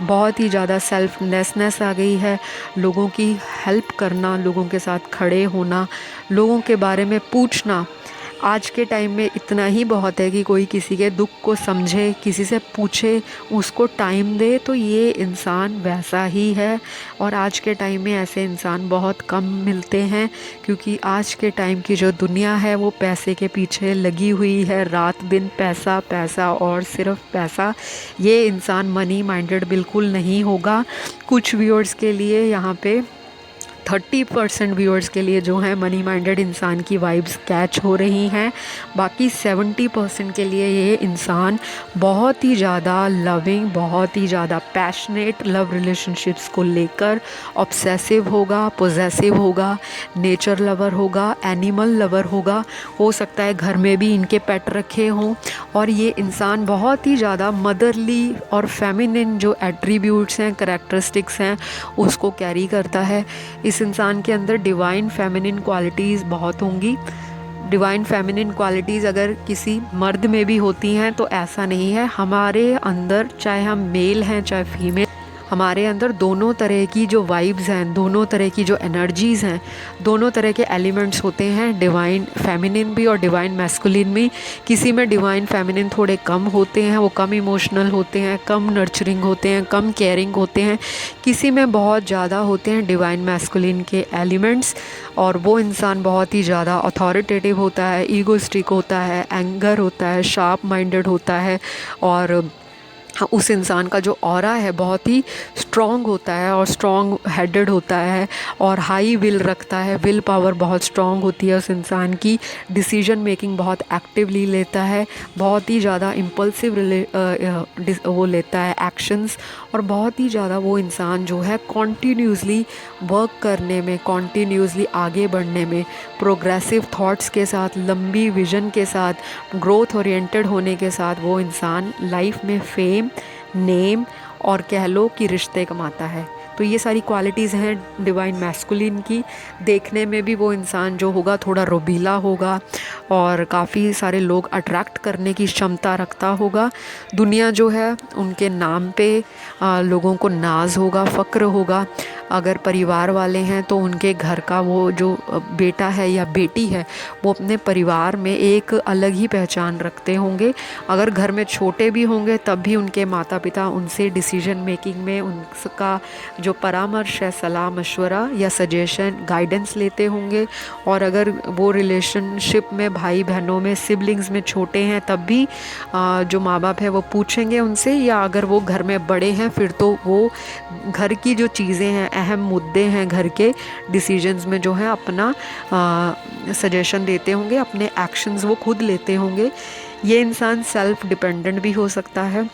बहुत ही ज़्यादा सेल्फलेसनेस आ गई है, लोगों की हेल्प करना, लोगों के साथ खड़े होना, लोगों के बारे में पूछना। आज के टाइम में इतना ही बहुत है कि कोई किसी के दुख को समझे, किसी से पूछे, उसको टाइम दे, तो ये इंसान वैसा ही है। और आज के टाइम में ऐसे इंसान बहुत कम मिलते हैं, क्योंकि आज के टाइम की जो दुनिया है वो पैसे के पीछे लगी हुई है, रात दिन पैसा पैसा और सिर्फ पैसा। ये इंसान मनी माइंडेड बिल्कुल नहीं होगा। कुछ व्यूअर्स के लिए यहाँ पे 30% व्यूअर्स के लिए जो है मनी माइंडेड इंसान की वाइब्स कैच हो रही हैं, बाकी 70% के लिए ये इंसान बहुत ही ज़्यादा लविंग, बहुत ही ज़्यादा पैशनेट लव रिलेशनशिप्स को लेकर ऑब्सेसिव होगा, पोजेसिव होगा, नेचर लवर होगा, एनिमल लवर होगा। हो सकता है घर में भी इनके पेट रखे हों। और ये इंसान बहुत ही ज़्यादा मदरली और फेमिनिन जो एट्रीब्यूट्स हैं, करैक्टरिस्टिक्स हैं, उसको कैरी करता है। इस इंसान के अंदर डिवाइन फेमिनिन क्वालिटीज़ बहुत होंगी। डिवाइन फेमिनिन क्वालिटीज़ अगर किसी मर्द में भी होती हैं तो ऐसा नहीं है, हमारे अंदर चाहे हम मेल हैं चाहे फीमेल, हमारे अंदर दोनों तरह की जो वाइब्स हैं, दोनों तरह की जो एनर्जीज़ हैं, दोनों तरह के एलिमेंट्स होते हैं, डिवाइन फेमिनिन भी और डिवाइन मैस्कुलिन भी। किसी में डिवाइन फेमिनिन थोड़े कम होते हैं, वो कम इमोशनल होते हैं, कम नर्चरिंग होते हैं, कम केयरिंग होते हैं। किसी में बहुत ज़्यादा होते हैं डिवाइन मैस्कुलिन के एलिमेंट्स, और वो इंसान बहुत ही ज़्यादा अथॉरिटेटिव होता है, ईगोइस्टिक होता है, एंगर होता है, शार्प माइंडेड होता है, और उस इंसान का जो ऑरा है बहुत ही स्ट्रॉन्ग होता है और स्ट्रॉन्ग हेडेड होता है और हाई विल रखता है। विल पावर बहुत स्ट्रॉन्ग होती है उस इंसान की। डिसीजन मेकिंग बहुत एक्टिवली लेता है, बहुत ही ज़्यादा इम्पल्सिव वो लेता है एक्शंस, और बहुत ही ज़्यादा वो इंसान जो है कॉन्टीन्यूसली वर्क करने में, कॉन्टीन्यूसली आगे बढ़ने में, प्रोग्रेसिव थॉट्स के साथ, लंबी विजन के साथ, ग्रोथ ओरिएंटेड होने के साथ वो इंसान लाइफ में फेम, नेम और कह लो कि रिश्ते कमाता है। तो ये सारी क्वालिटीज़ हैं डिवाइन मैस्कुलिन की। देखने में भी वो इंसान जो होगा थोड़ा रोबीला होगा और काफ़ी सारे लोग अट्रैक्ट करने की क्षमता रखता होगा। दुनिया जो है उनके नाम पे लोगों को नाज होगा, फ़क्र होगा। अगर परिवार वाले हैं तो उनके घर का वो जो बेटा है या बेटी है वो अपने परिवार में एक अलग ही पहचान रखते होंगे। अगर घर में छोटे भी होंगे तब भी उनके माता पिता उनसे डिसीजन मेकिंग में उनका जो परामर्श है, सलाह मशवरा या सजेशन, गाइडेंस लेते होंगे। और अगर वो रिलेशनशिप में भाई बहनों में, सिबलिंग्स में छोटे हैं तब भी जो माँ बाप है वो पूछेंगे उनसे, या अगर वो घर में बड़े हैं फिर तो वो घर की जो चीज़ें हैं, अहम मुद्दे हैं घर के डिसीजंस में जो है अपना सजेशन देते होंगे, अपने एक्शंस वो खुद लेते होंगे। ये इंसान सेल्फ डिपेंडेंट भी हो सकता है,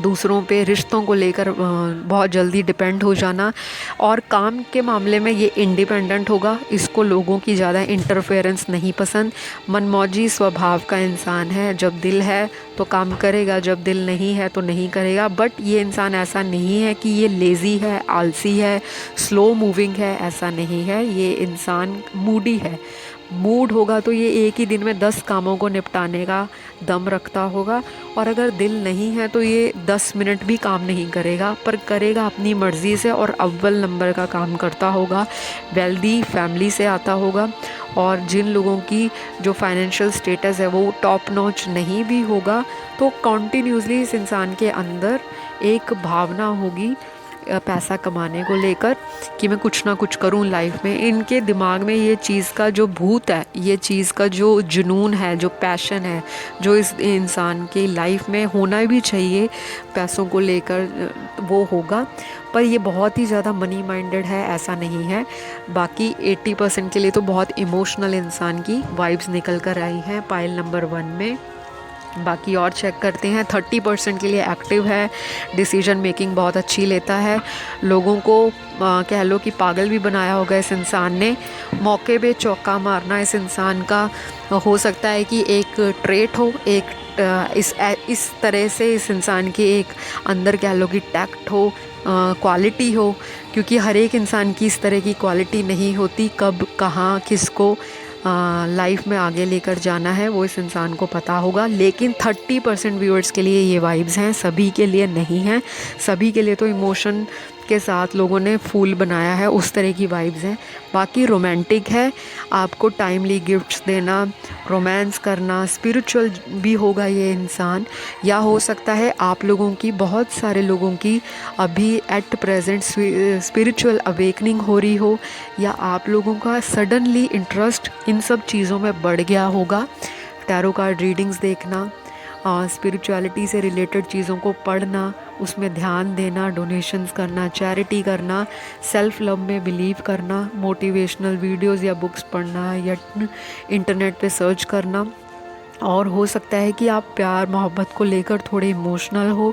दूसरों पे, रिश्तों को लेकर बहुत जल्दी डिपेंड हो जाना। और काम के मामले में ये इंडिपेंडेंट होगा, इसको लोगों की ज़्यादा इंटरफेरेंस नहीं पसंद। मनमौजी स्वभाव का इंसान है, जब दिल है तो काम करेगा, जब दिल नहीं है तो नहीं करेगा। बट ये इंसान ऐसा नहीं है कि ये लेज़ी है, आलसी है, स्लो मूविंग है, ऐसा नहीं है। ये इंसान मूडी है। मूड होगा तो ये एक ही दिन में 10 कामों को निपटाने का दम रखता होगा, और अगर दिल नहीं है तो ये 10 मिनट भी काम नहीं करेगा, पर करेगा अपनी मर्ज़ी से और अव्वल नंबर का काम करता होगा। वेल्दी फैमिली से आता होगा, और जिन लोगों की जो फाइनेंशियल स्टेटस है वो टॉप नॉच नहीं भी होगा तो कॉन्टीन्यूसली इस इंसान के अंदर एक भावना होगी पैसा कमाने को लेकर कि मैं कुछ ना कुछ करूं लाइफ में। इनके दिमाग में ये चीज़ का जो भूत है, ये चीज़ का जो जुनून है, जो पैशन है, जो इस इंसान की लाइफ में होना भी चाहिए पैसों को लेकर, वो होगा। पर ये बहुत ही ज़्यादा मनी माइंडेड है ऐसा नहीं है। बाकी 80% के लिए तो बहुत इमोशनल इंसान की वाइब्स निकल कर आई हैं पाइल नंबर 1 में। बाकी और चेक करते हैं। 30% के लिए एक्टिव है, डिसीजन मेकिंग बहुत अच्छी लेता है, लोगों को कह लो कि पागल भी बनाया होगा इस इंसान ने। मौके पे चौका मारना इस इंसान का हो सकता है कि एक ट्रेट हो, एक इस तरह से इस इंसान की एक अंदर कह लो कि टैक्ट हो, क्वालिटी हो, क्योंकि हर एक इंसान की इस तरह की क्वालिटी नहीं होती। कब कहाँ किसको लाइफ में आगे लेकर जाना है वो इस इंसान को पता होगा। लेकिन 30% व्यूअर्स के लिए ये वाइब्स हैं, सभी के लिए नहीं हैं। सभी के लिए तो इमोशन के साथ लोगों ने फूल बनाया है, उस तरह की वाइब्स हैं। बाकी रोमांटिक है, आपको टाइमली गिफ्ट्स देना, रोमांस करना, स्पिरिचुअल भी होगा ये इंसान। या हो सकता है आप लोगों की, बहुत सारे लोगों की अभी एट प्रेजेंट स्पिरिचुअल अवेकनिंग हो रही हो, या आप लोगों का सडनली इंटरेस्ट इन सब चीज़ों में बढ़ गया होगा। टैरो कार्ड रीडिंग्स देखना, स्पिरिचुअलिटी से रिलेटेड चीज़ों को पढ़ना, उसमें ध्यान देना, डोनेशंस करना, चैरिटी करना, सेल्फ लव में बिलीव करना, मोटिवेशनल वीडियोस या बुक्स पढ़ना, या इंटरनेट पे सर्च करना। और हो सकता है कि आप प्यार मोहब्बत को लेकर थोड़े इमोशनल हो।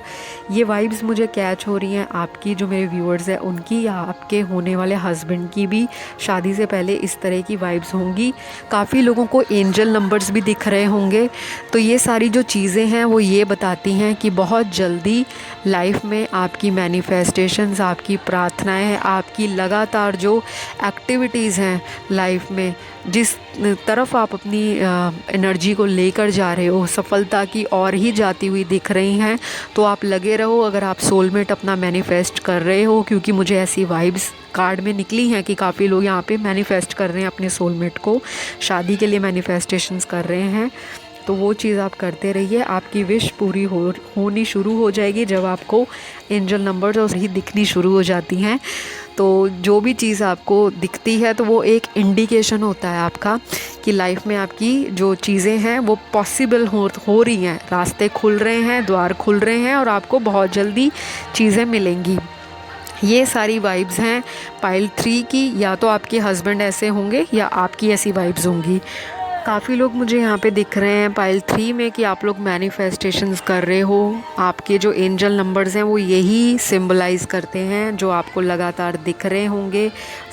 ये वाइब्स मुझे कैच हो रही हैं आपकी, जो मेरे व्यूअर्स हैं उनकी, या आपके होने वाले हस्बैंड की भी शादी से पहले इस तरह की वाइब्स होंगी। काफ़ी लोगों को एंजल नंबर्स भी दिख रहे होंगे। तो ये सारी जो चीज़ें हैं वो ये बताती हैं कि बहुत जल्दी लाइफ में आपकी मैनिफेस्टेशंस, आपकी प्रार्थनाएं, आपकी लगातार जो एक्टिविटीज़ हैं लाइफ में, जिस तरफ आप अपनी एनर्जी को लेकर जा रहे हो, सफलता की और ही जाती हुई दिख रही हैं। तो आप लगे रहो अगर आप सोलमेट अपना मैनिफेस्ट कर रहे हो, क्योंकि मुझे ऐसी वाइब्स कार्ड में निकली हैं कि काफ़ी लोग यहाँ पे मैनिफेस्ट कर रहे हैं अपने सोलमेट को, शादी के लिए मैनिफेस्टेशंस कर रहे हैं। तो वो चीज़ आप करते रहिए, आपकी विश पूरी होनी शुरू हो जाएगी जब आपको एंजल नंबर्स और ही दिखनी शुरू हो जाती हैं। तो जो भी चीज़ आपको दिखती है तो वो एक इंडिकेशन होता है आपका कि लाइफ में आपकी जो चीज़ें हैं वो पॉसिबल हो रही हैं, रास्ते खुल रहे हैं, द्वार खुल रहे हैं और आपको बहुत जल्दी चीज़ें मिलेंगी। ये सारी वाइब्स हैं पाइल 3 की। या तो आपके हस्बैंड ऐसे होंगे या आपकी ऐसी वाइब्स होंगी। काफ़ी लोग मुझे यहाँ पे दिख रहे हैं पाइल 3 में कि आप लोग मैनिफेस्टेशंस कर रहे हो। आपके जो एंजल नंबर्स हैं वो यही सिंबलाइज़ करते हैं जो आपको लगातार दिख रहे होंगे।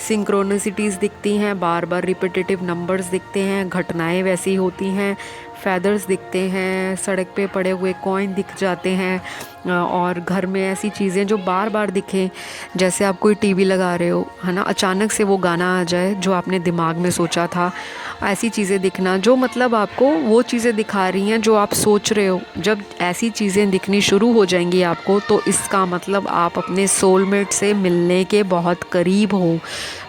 सिंक्रोनिसिटीज़ दिखती हैं, बार बार रिपीटेटिव नंबर्स दिखते हैं, घटनाएं वैसी होती हैं, फैदर्स दिखते हैं, सड़क पे पड़े हुए कॉइन दिख जाते हैं, और घर में ऐसी चीज़ें जो बार बार दिखें, जैसे आप कोई टीवी लगा रहे हो, है ना, अचानक से वो गाना आ जाए जो आपने दिमाग में सोचा था, ऐसी चीज़ें दिखना जो मतलब आपको वो चीज़ें दिखा रही हैं जो आप सोच रहे हो। जब ऐसी चीज़ें दिखनी शुरू हो जाएंगी आपको, तो इसका मतलब आप अपने सोलमेट से मिलने के बहुत करीब हो।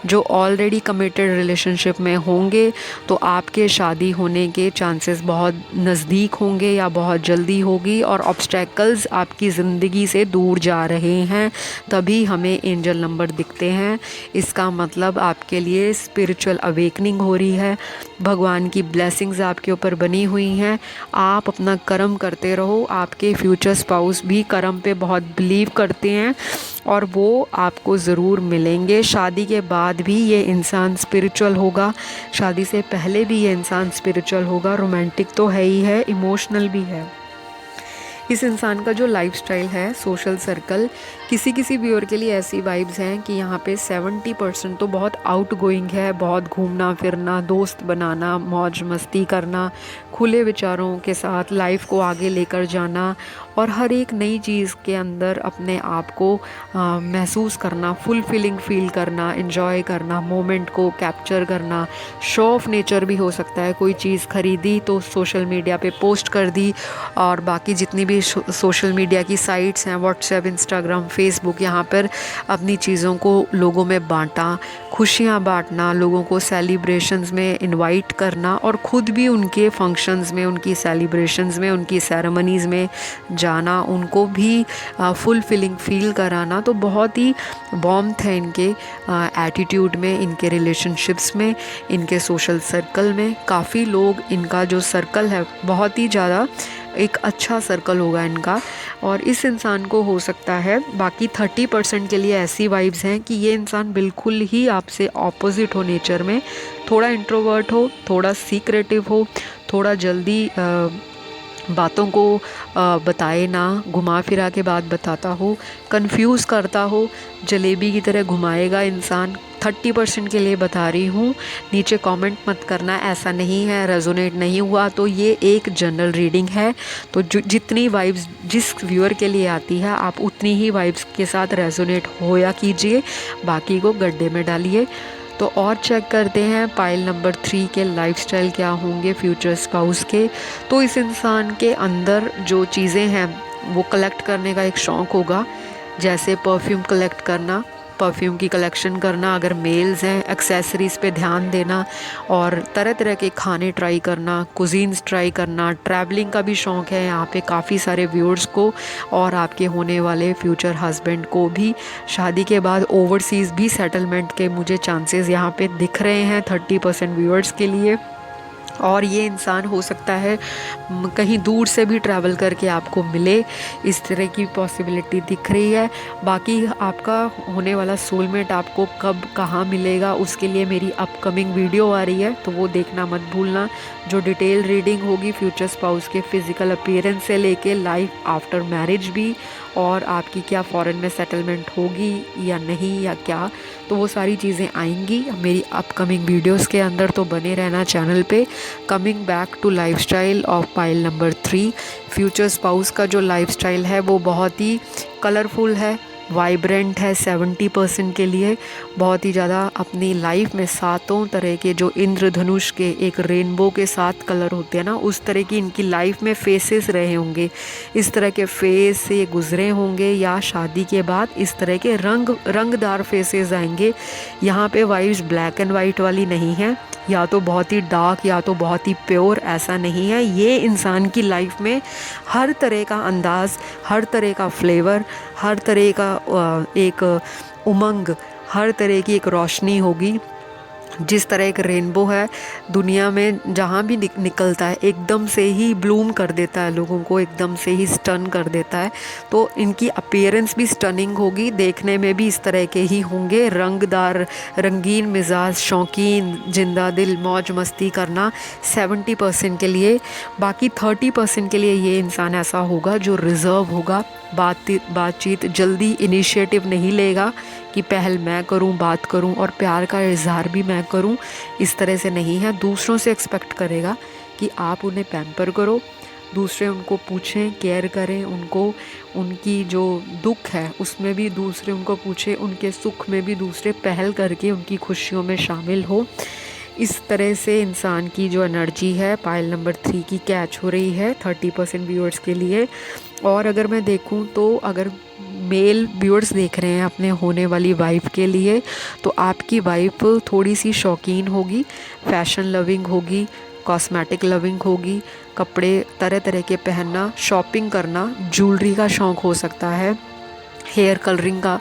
जो ऑलरेडी कमिटेड रिलेशनशिप में होंगे तो आपके शादी होने के चांसेस बहुत नज़दीक होंगे या बहुत जल्दी होगी, और ऑब्स्टेकल्स आपकी ज़िंदगी से दूर जा रहे हैं, तभी हमें एंजल नंबर दिखते हैं। इसका मतलब आपके लिए स्पिरिचुअल अवेकनिंग हो रही है, भगवान की ब्लेसिंग्स आपके ऊपर बनी हुई हैं। आप अपना कर्म करते रहो। आपके फ्यूचर स्पाउस भी कर्म पे बहुत बिलीव करते हैं और वो आपको ज़रूर मिलेंगे। शादी के बाद भी ये इंसान स्पिरिचुअल होगा, शादी से पहले भी ये इंसान स्पिरिचुअल होगा। रोमांटिक तो है ही है, इमोशनल भी है। इस इंसान का जो लाइफस्टाइल है, सोशल सर्कल, किसी व्यूअर के लिए ऐसी वाइब्स हैं कि यहाँ पे 70% तो बहुत आउटगोइंग है, बहुत घूमना फिरना, दोस्त बनाना, मौज मस्ती करना, खुले विचारों के साथ लाइफ को आगे लेकर जाना, और हर एक नई चीज़ के अंदर अपने आप को महसूस करना, फुलफिलिंग फील करना, एंजॉय करना, मोमेंट को कैप्चर करना। शो ऑफ नेचर भी हो सकता है, कोई चीज़ खरीदी तो सोशल मीडिया पे पोस्ट कर दी, और बाकी जितनी भी सोशल मीडिया की साइट्स हैं, व्हाट्सएप, इंस्टाग्राम, फेसबुक, यहाँ पर अपनी चीज़ों को लोगों में बांटा, खुशियाँ बांटना, लोगों को सेलिब्रेशंस में इनवाइट करना, और ख़ुद भी उनके फंक्शंस में, उनकी सेलिब्रेशंस में, उनकी सेरेमनीज़ में जाना, उनको भी फुलफिलिंग फील कराना। तो बहुत ही वार्मथ है इनके एटीट्यूड में, इनके रिलेशनशिप्स में, इनके सोशल सर्कल में। काफ़ी लोग, इनका जो सर्कल है बहुत ही ज़्यादा एक अच्छा सर्कल होगा इनका, और इस इंसान को हो सकता है, बाकी 30% के लिए ऐसी वाइब्स हैं कि ये इंसान बिल्कुल ही आपसे ऑपोजिट हो नेचर में, थोड़ा इंट्रोवर्ट हो, थोड़ा सीक्रेटिव हो, थोड़ा जल्दी बातों को बताए ना, घुमा फिरा के बात बताता हो, कंफ्यूज करता हो, जलेबी की तरह घुमाएगा इंसान। 30% के लिए बता रही हूँ, नीचे कमेंट मत करना ऐसा नहीं है, रेजोनेट नहीं हुआ। तो ये एक जनरल रीडिंग है, तो जितनी वाइब्स जिस व्यूअर के लिए आती है आप उतनी ही वाइब्स के साथ रेजोनेट होया कीजिए, बाकी को गड्ढे में डालिए। तो और चेक करते हैं पाइल नंबर 3 के लाइफस्टाइल क्या होंगे फ्यूचर स्पाउस के। तो इस इंसान के अंदर जो चीज़ें हैं वो कलेक्ट करने का एक शौक़ होगा, जैसे परफ्यूम कलेक्ट करना, परफ्यूम की कलेक्शन करना, अगर मेल्स हैं एक्सेसरीज़ पे ध्यान देना, और तरह तरह के खाने ट्राई करना, कुजीन्स ट्राई करना। ट्रैवलिंग का भी शौक़ है यहाँ पे काफ़ी सारे व्यूअर्स को, और आपके होने वाले फ्यूचर हस्बैंड को भी। शादी के बाद ओवरसीज़ भी सेटलमेंट के मुझे चांसेस यहाँ पे दिख रहे हैं 30% व्यूअर्स के लिए। और ये इंसान हो सकता है कहीं दूर से भी ट्रैवल करके आपको मिले, इस तरह की पॉसिबिलिटी दिख रही है। बाकी आपका होने वाला सोलमेट आपको कब कहाँ मिलेगा उसके लिए मेरी अपकमिंग वीडियो आ रही है, तो वो देखना मत भूलना, जो डिटेल रीडिंग होगी फ्यूचर स्पाउस के फिज़िकल अपीयरेंस से लेके लाइफ आफ्टर मैरिज भी, और आपकी क्या फ़ॉरेन में सेटलमेंट होगी या नहीं या क्या, तो वो सारी चीज़ें आएंगी मेरी अपकमिंग वीडियोस के अंदर। तो बने रहना चैनल पे। Coming back to lifestyle of pile number 3, future spouse का जो लाइफस्टाइल है वो बहुत ही कलरफुल है, वाइब्रेंट है। 70% के लिए बहुत ही ज़्यादा अपनी लाइफ में 7 तरह के जो इंद्रधनुष के एक रेनबो के 7 कलर होते हैं ना, उस तरह की इनकी लाइफ में फेसेस रहे होंगे, इस तरह के फेस से गुजरे होंगे, या शादी के बाद इस तरह के रंगदार फेसेस आएंगे। यहाँ पे वाइब्स ब्लैक एंड वाइट वाली नहीं है, या तो बहुत ही डार्क या तो बहुत ही प्योर, ऐसा नहीं है। ये इंसान की लाइफ में हर तरह का अंदाज़, हर तरह का फ्लेवर, हर तरह का एक उमंग, हर तरह की एक रोशनी होगी। जिस तरह एक रेनबो है दुनिया में जहाँ भी निकलता है एकदम से ही ब्लूम कर देता है, लोगों को एकदम से ही स्टन कर देता है। तो इनकी अपीयरेंस भी स्टनिंग होगी, देखने में भी इस तरह के ही होंगे, रंगदार, रंगीन मिजाज, शौकीन, जिंदा दिल, मौज मस्ती करना 70% के लिए। बाकी 30% के लिए ये इंसान ऐसा होगा जो रिज़र्व होगा, बातचीत जल्दी इनिशिएटिव नहीं लेगा कि पहल मैं करूं, बात करूं और प्यार का इजहार भी मैं करूं, इस तरह से नहीं है। दूसरों से एक्सपेक्ट करेगा कि आप उन्हें पैम्पर करो, दूसरे उनको पूछें, केयर करें उनको, उनकी जो दुख है उसमें भी दूसरे उनको पूछें, उनके सुख में भी दूसरे पहल करके उनकी खुशियों में शामिल हो। इस तरह से इंसान की जो एनर्जी है पाइल नंबर 3 की कैच हो रही है 30% व्यूअर्स के लिए। और अगर मैं देखूं तो अगर मेल व्यूअर्स देख रहे हैं अपने होने वाली वाइफ के लिए, तो आपकी वाइफ थोड़ी सी शौकीन होगी, फैशन लविंग होगी, कॉस्मेटिक लविंग होगी, कपड़े तरह तरह के पहनना, शॉपिंग करना, ज्वेलरी का शौक़ हो सकता है, हेयर कलरिंग का,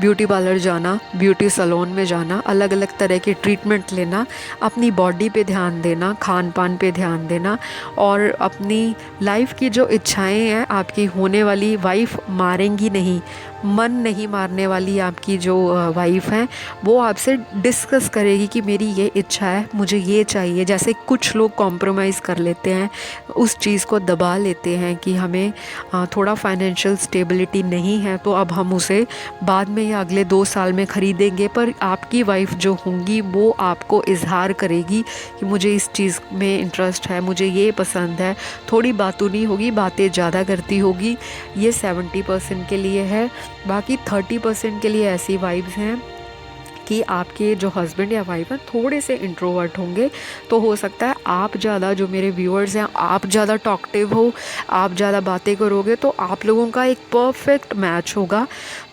ब्यूटी पार्लर जाना, ब्यूटी सैलून में जाना, अलग अलग तरह के ट्रीटमेंट लेना, अपनी बॉडी पे ध्यान देना, खान पान पे ध्यान देना, और अपनी लाइफ की जो इच्छाएं हैं आपकी होने वाली वाइफ मारेंगी नहीं, मन नहीं मारने वाली आपकी जो वाइफ हैं वो आपसे डिस्कस करेगी कि मेरी ये इच्छा है, मुझे ये चाहिए। जैसे कुछ लोग कॉम्प्रोमाइज़ कर लेते हैं, उस चीज़ को दबा लेते हैं कि हमें थोड़ा फाइनेंशियल स्टेबिलिटी नहीं है तो अब हम उसे बाद में या अगले 2 साल में ख़रीदेंगे, पर आपकी वाइफ जो होंगी वो आपको इजहार करेगी कि मुझे इस चीज़ में इंटरेस्ट है, मुझे ये पसंद है। थोड़ी बातूनी होगी, बातें ज़्यादा करती होगी। ये 70% के लिए है। बाकी 30% के लिए ऐसी वाइब्स हैं कि आपके जो हस्बैंड या वाइफ हैं थोड़े से इंट्रोवर्ट होंगे, तो हो सकता है आप ज़्यादा, जो मेरे व्यूअर्स हैं, आप ज़्यादा टॉकटिव हो, आप ज़्यादा बातें करोगे, तो आप लोगों का एक परफेक्ट मैच होगा।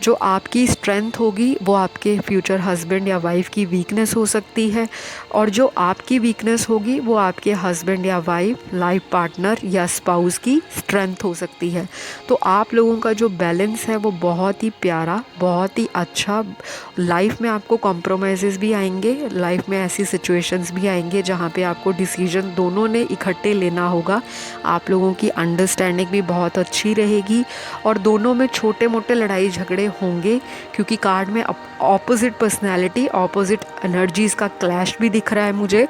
जो आपकी स्ट्रेंथ होगी वो आपके फ्यूचर हस्बैंड या वाइफ की वीकनेस हो सकती है, और जो आपकी वीकनेस होगी वो आपके हस्बैंड या वाइफ, लाइफ पार्टनर या स्पाउस की स्ट्रेंथ हो सकती है। तो आप लोगों का जो बैलेंस है वो बहुत ही प्यारा, बहुत ही अच्छा। लाइफ में आपको कॉम्प्रोमाइज़ेस भी आएंगे, लाइफ में ऐसी सिचुएशंस भी आएंगे जहाँ पे आपको डिसीजन डिसीजन दोनों ने इकट्ठे लेना होगा। आप लोगों की अंडरस्टैंडिंग भी बहुत अच्छी रहेगी और दोनों में छोटे मोटे लड़ाई झगड़े होंगे, क्योंकि कार्ड में ऑपोजिट पर्सनैलिटी, ऑपोजिट एनर्जीज़ का क्लैश भी दिख रहा है मुझे।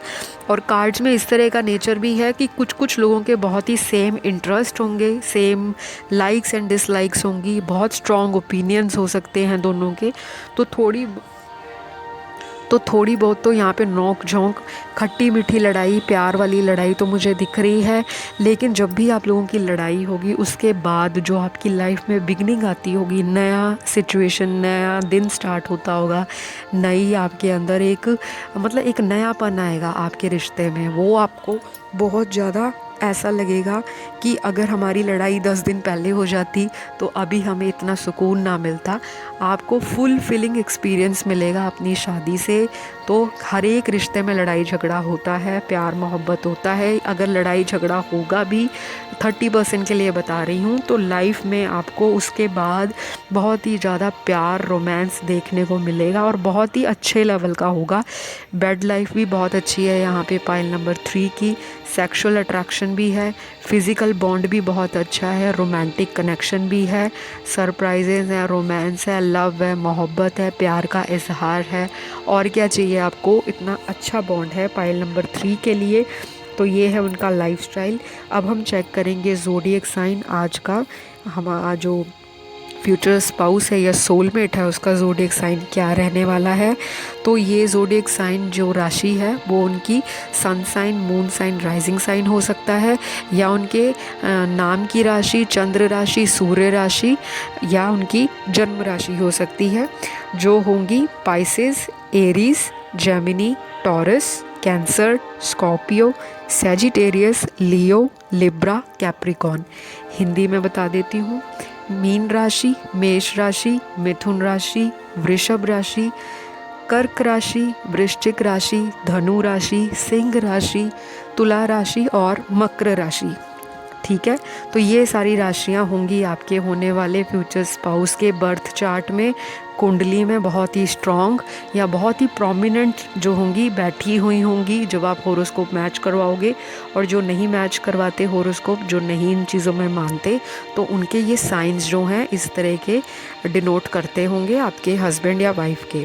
और कार्ड्स में इस तरह का नेचर भी है कि कुछ कुछ लोगों के बहुत ही सेम इंटरेस्ट होंगे, सेम लाइक्स एंड डिसलाइक्स होंगी, बहुत स्ट्रॉन्ग ओपिनियंस हो सकते हैं दोनों के। तो थोड़ी बहुत तो यहाँ पे नोक झोंक, खट्टी मीठी लड़ाई, प्यार वाली लड़ाई तो मुझे दिख रही है। लेकिन जब भी आप लोगों की लड़ाई होगी उसके बाद जो आपकी लाइफ में बिगनिंग आती होगी, नया सिचुएशन, नया दिन स्टार्ट होता होगा, नई आपके अंदर एक नयापन आएगा आपके रिश्ते में। वो आपको बहुत ज़्यादा ऐसा लगेगा कि अगर हमारी लड़ाई 10 दिन पहले हो जाती तो अभी हमें इतना सुकून ना मिलता। आपको फुल फिलिंग एक्सपीरियंस मिलेगा अपनी शादी से। तो हर एक रिश्ते में लड़ाई झगड़ा होता है, प्यार मोहब्बत होता है। अगर लड़ाई झगड़ा होगा भी, 30% के लिए बता रही हूँ, तो लाइफ में आपको उसके बाद बहुत ही ज़्यादा प्यार, रोमांस देखने को मिलेगा और बहुत ही अच्छे लेवल का होगा। बेड लाइफ भी बहुत अच्छी है यहाँ पे पाइल नंबर 3 की। सेक्सुअल अट्रैक्शन भी है, फिज़िकल बॉन्ड भी बहुत अच्छा है, रोमांटिक कनेक्शन भी है, सरप्राइजेज है, रोमांस है, लव है, मोहब्बत है, प्यार का इजहार है। और क्या चाहिए आपको, इतना अच्छा बॉन्ड है पाइल नंबर 3 के लिए। तो ये है उनका लाइफस्टाइल। अब हम चेक करेंगे ज़ोडिएक साइन आज का। हमारा जो फ्यूचर स्पाउस है या सोलमेट है उसका ज़ोडिएक साइन क्या रहने वाला है। तो ये ज़ोडिएक साइन जो राशि है वो उनकी sun sign, moon sign, rising sign हो सकता है, या उनके नाम की राशि, चंद्र राशि, सूर्य राशि, या उनकी जन्म राशि हो सकती है, जो होंगी Pisces, Aries, Gemini, Taurus, Cancer, Scorpio, Sagittarius, Leo, Libra, Capricorn. Hindi में बता देती हूँ। मीन राशि, मेष राशि, मिथुन राशि, वृषभ राशि, कर्क राशि, वृश्चिक राशि, धनु राशि, सिंह राशि, तुला राशि और मकर राशि। ठीक है, तो ये सारी राशियां होंगी आपके होने वाले फ्यूचर स्पाउस के बर्थ चार्ट में, कुंडली में बहुत ही स्ट्रॉन्ग या बहुत ही प्रोमिनेंट जो होंगी, बैठी हुई होंगी जब आप होरोस्कोप मैच करवाओगे। और जो नहीं मैच करवाते होरोस्कोप, जो नहीं इन चीज़ों में मानते, तो उनके ये साइंस जो हैं इस तरह के डिनोट करते होंगे आपके हस्बैंड या वाइफ के।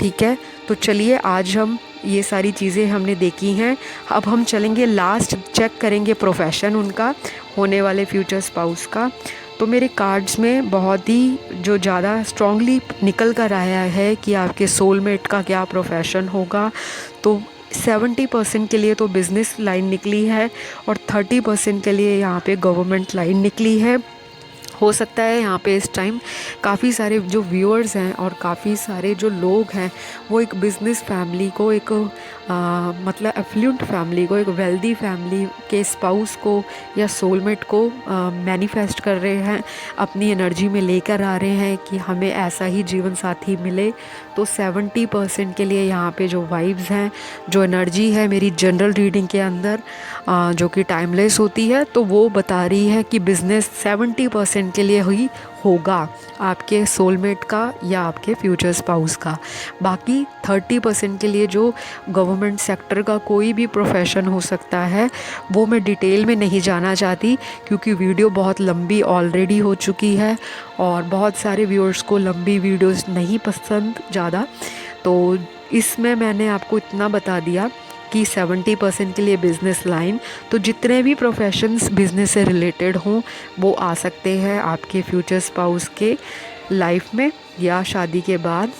ठीक है, तो चलिए आज हम ये सारी चीज़ें हमने देखी हैं। अब हम चलेंगे लास्ट, चेक करेंगे प्रोफेशन उनका होने वाले फ्यूचर स्पाउस का। तो मेरे कार्ड्स में बहुत ही जो ज़्यादा स्ट्रॉन्गली निकल कर आया है कि आपके सोलमेट का क्या प्रोफेशन होगा। तो 70% के लिए तो बिज़नेस लाइन निकली है और 30% के लिए यहाँ पे गवर्नमेंट लाइन निकली है। हो सकता है यहाँ पे इस टाइम काफ़ी सारे जो व्यूअर्स हैं और काफ़ी सारे जो लोग हैं वो एक बिज़नेस फैमिली को, एक मतलब एफ्लुएंट फैमिली को, एक वेल्दी फैमिली के स्पाउस को या सोलमेट को मैनिफेस्ट कर रहे हैं, अपनी एनर्जी में लेकर आ रहे हैं कि हमें ऐसा ही जीवन साथी मिले। तो 70% के लिए यहाँ पे जो वाइब्स हैं, जो एनर्जी है मेरी जनरल रीडिंग के अंदर जो कि टाइमलेस होती है, तो वो बता रही है कि बिज़नेस 70% के लिए ही होगा आपके सोलमेट का या आपके फ्यूचर स्पाउस का। बाकी 30% के लिए जो गवर्नमेंट सेक्टर का कोई भी प्रोफेशन हो सकता है, वो मैं डिटेल में नहीं जाना चाहती क्योंकि वीडियो बहुत लंबी ऑलरेडी हो चुकी है और बहुत सारे व्यूअर्स को लंबी वीडियोस नहीं पसंद ज़्यादा। तो इसमें मैंने आपको इतना बता दिया कि 70% के लिए बिज़नेस लाइन, तो जितने भी प्रोफेशंस बिज़नेस से रिलेटेड हों वो आ सकते हैं आपके फ्यूचर स्पाउस के लाइफ में, या शादी के बाद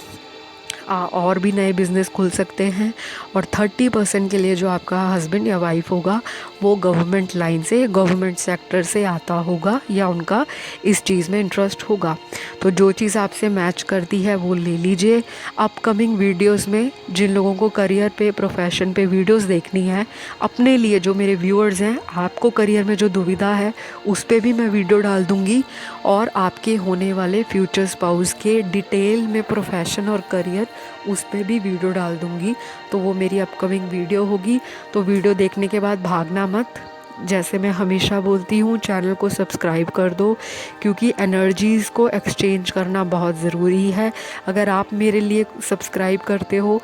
और भी नए बिज़नेस खुल सकते हैं। और 30% के लिए जो आपका हस्बैंड या वाइफ होगा वो गवर्नमेंट लाइन से, गवर्नमेंट सेक्टर से आता होगा या उनका इस चीज़ में इंटरेस्ट होगा। तो जो चीज़ आपसे मैच करती है वो ले लीजिए। अपकमिंग वीडियोस में जिन लोगों को करियर पे, प्रोफेशन पे वीडियोस देखनी है अपने लिए, जो मेरे व्यूअर्स हैं, आपको करियर में जो दुविधा है उस पर भी मैं वीडियो डाल दूँगी और आपके होने वाले फ्यूचर स्पाउस के डिटेल में प्रोफेशन और करियर उस पर भी वीडियो डाल दूँगी। तो वो मेरी अपकमिंग वीडियो होगी। तो वीडियो देखने के बाद भागना मत। जैसे मैं हमेशा बोलती हूँ, चैनल को सब्सक्राइब कर दो क्योंकि एनर्जीज़ को एक्सचेंज करना बहुत ज़रूरी है। अगर आप मेरे लिए सब्सक्राइब करते हो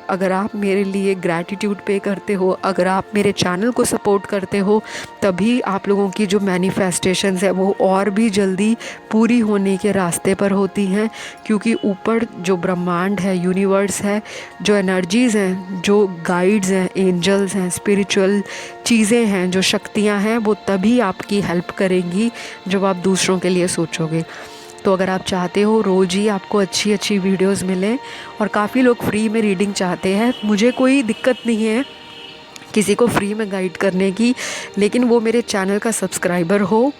अगर आप मेरे लिए ग्रैटिट्यूड पे करते हो, अगर आप मेरे चैनल को सपोर्ट करते हो, तभी आप लोगों की जो मैनिफेस्टेशंस है वो और भी जल्दी पूरी होने के रास्ते पर होती हैं। क्योंकि ऊपर जो ब्रह्मांड है, यूनिवर्स है, जो एनर्जीज़ हैं, जो गाइड्स हैं, एंजल्स हैं, स्पिरिचुअल चीज़ें हैं, जो शक्तियाँ हैं, वो तभी आपकी हेल्प करेंगी जब आप दूसरों के लिए सोचोगे। तो अगर आप चाहते हो रोज़ ही आपको अच्छी अच्छी वीडियोस मिलें, और काफ़ी लोग फ्री में रीडिंग चाहते हैं, मुझे कोई दिक्कत नहीं है किसी को फ्री में गाइड करने की, लेकिन वो मेरे चैनल का सब्सक्राइबर हो।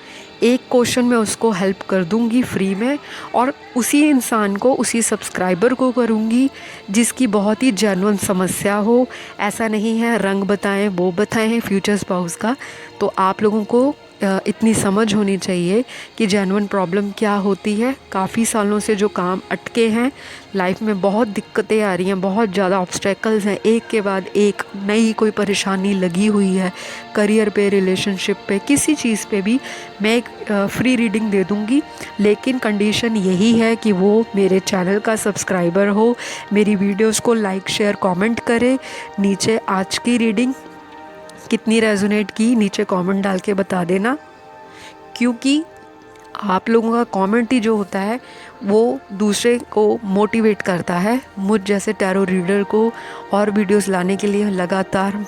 एक क्वेश्चन मैं उसको हेल्प कर दूंगी फ्री में, और उसी इंसान को, उसी सब्सक्राइबर को करूंगी जिसकी बहुत ही जेन्युइन समस्या हो। ऐसा नहीं है रंग बताएं वो बताएं फ्यूचर स्पाउस का। तो आप लोगों को इतनी समझ होनी चाहिए कि जेन्युइन प्रॉब्लम क्या होती है। काफ़ी सालों से जो काम अटके हैं, लाइफ में बहुत दिक्कतें आ रही हैं, बहुत ज़्यादा ऑब्स्टेकल्स हैं, एक के बाद एक नई कोई परेशानी लगी हुई है, करियर पे, रिलेशनशिप पे, किसी चीज़ पे भी मैं एक फ्री रीडिंग दे दूँगी। लेकिन कंडीशन यही है कि वो मेरे चैनल का सब्सक्राइबर हो, मेरी वीडियोज़ को लाइक शेयर कॉमेंट करे, नीचे आज की रीडिंग कितनी रेजोनेट की नीचे कमेंट डाल के बता देना। क्योंकि आप लोगों का कमेंट ही जो होता है वो दूसरे को मोटिवेट करता है, मुझ जैसे टैरो रीडर को और वीडियोस लाने के लिए लगातार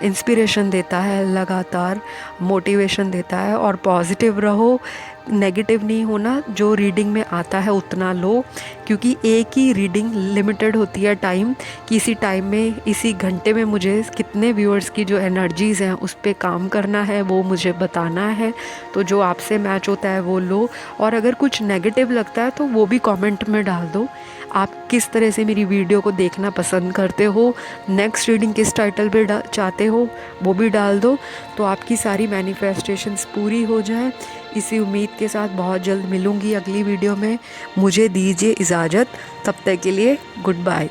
इंस्पिरेशन देता है, लगातार मोटिवेशन देता है। और पॉजिटिव रहो, नेगेटिव नहीं होना। जो रीडिंग में आता है उतना लो, क्योंकि एक ही रीडिंग लिमिटेड होती है टाइम, कि इसी टाइम में, इसी घंटे में मुझे कितने व्यूअर्स की जो एनर्जीज़ हैं उस पर काम करना है, वो मुझे बताना है। तो जो आपसे मैच होता है वो लो, और अगर कुछ नेगेटिव लगता है तो वो भी कमेंट में डाल दो। आप किस तरह से मेरी वीडियो को देखना पसंद करते हो, नेक्स्ट रीडिंग किस टाइटल पे चाहते हो, वो भी डाल दो, तो आपकी सारी मैनिफेस्टेशंस पूरी हो जाए। इसी उम्मीद के साथ बहुत जल्द मिलूँगी अगली वीडियो में। मुझे दीजिए इजाज़त, तब तक के लिए गुड बाय।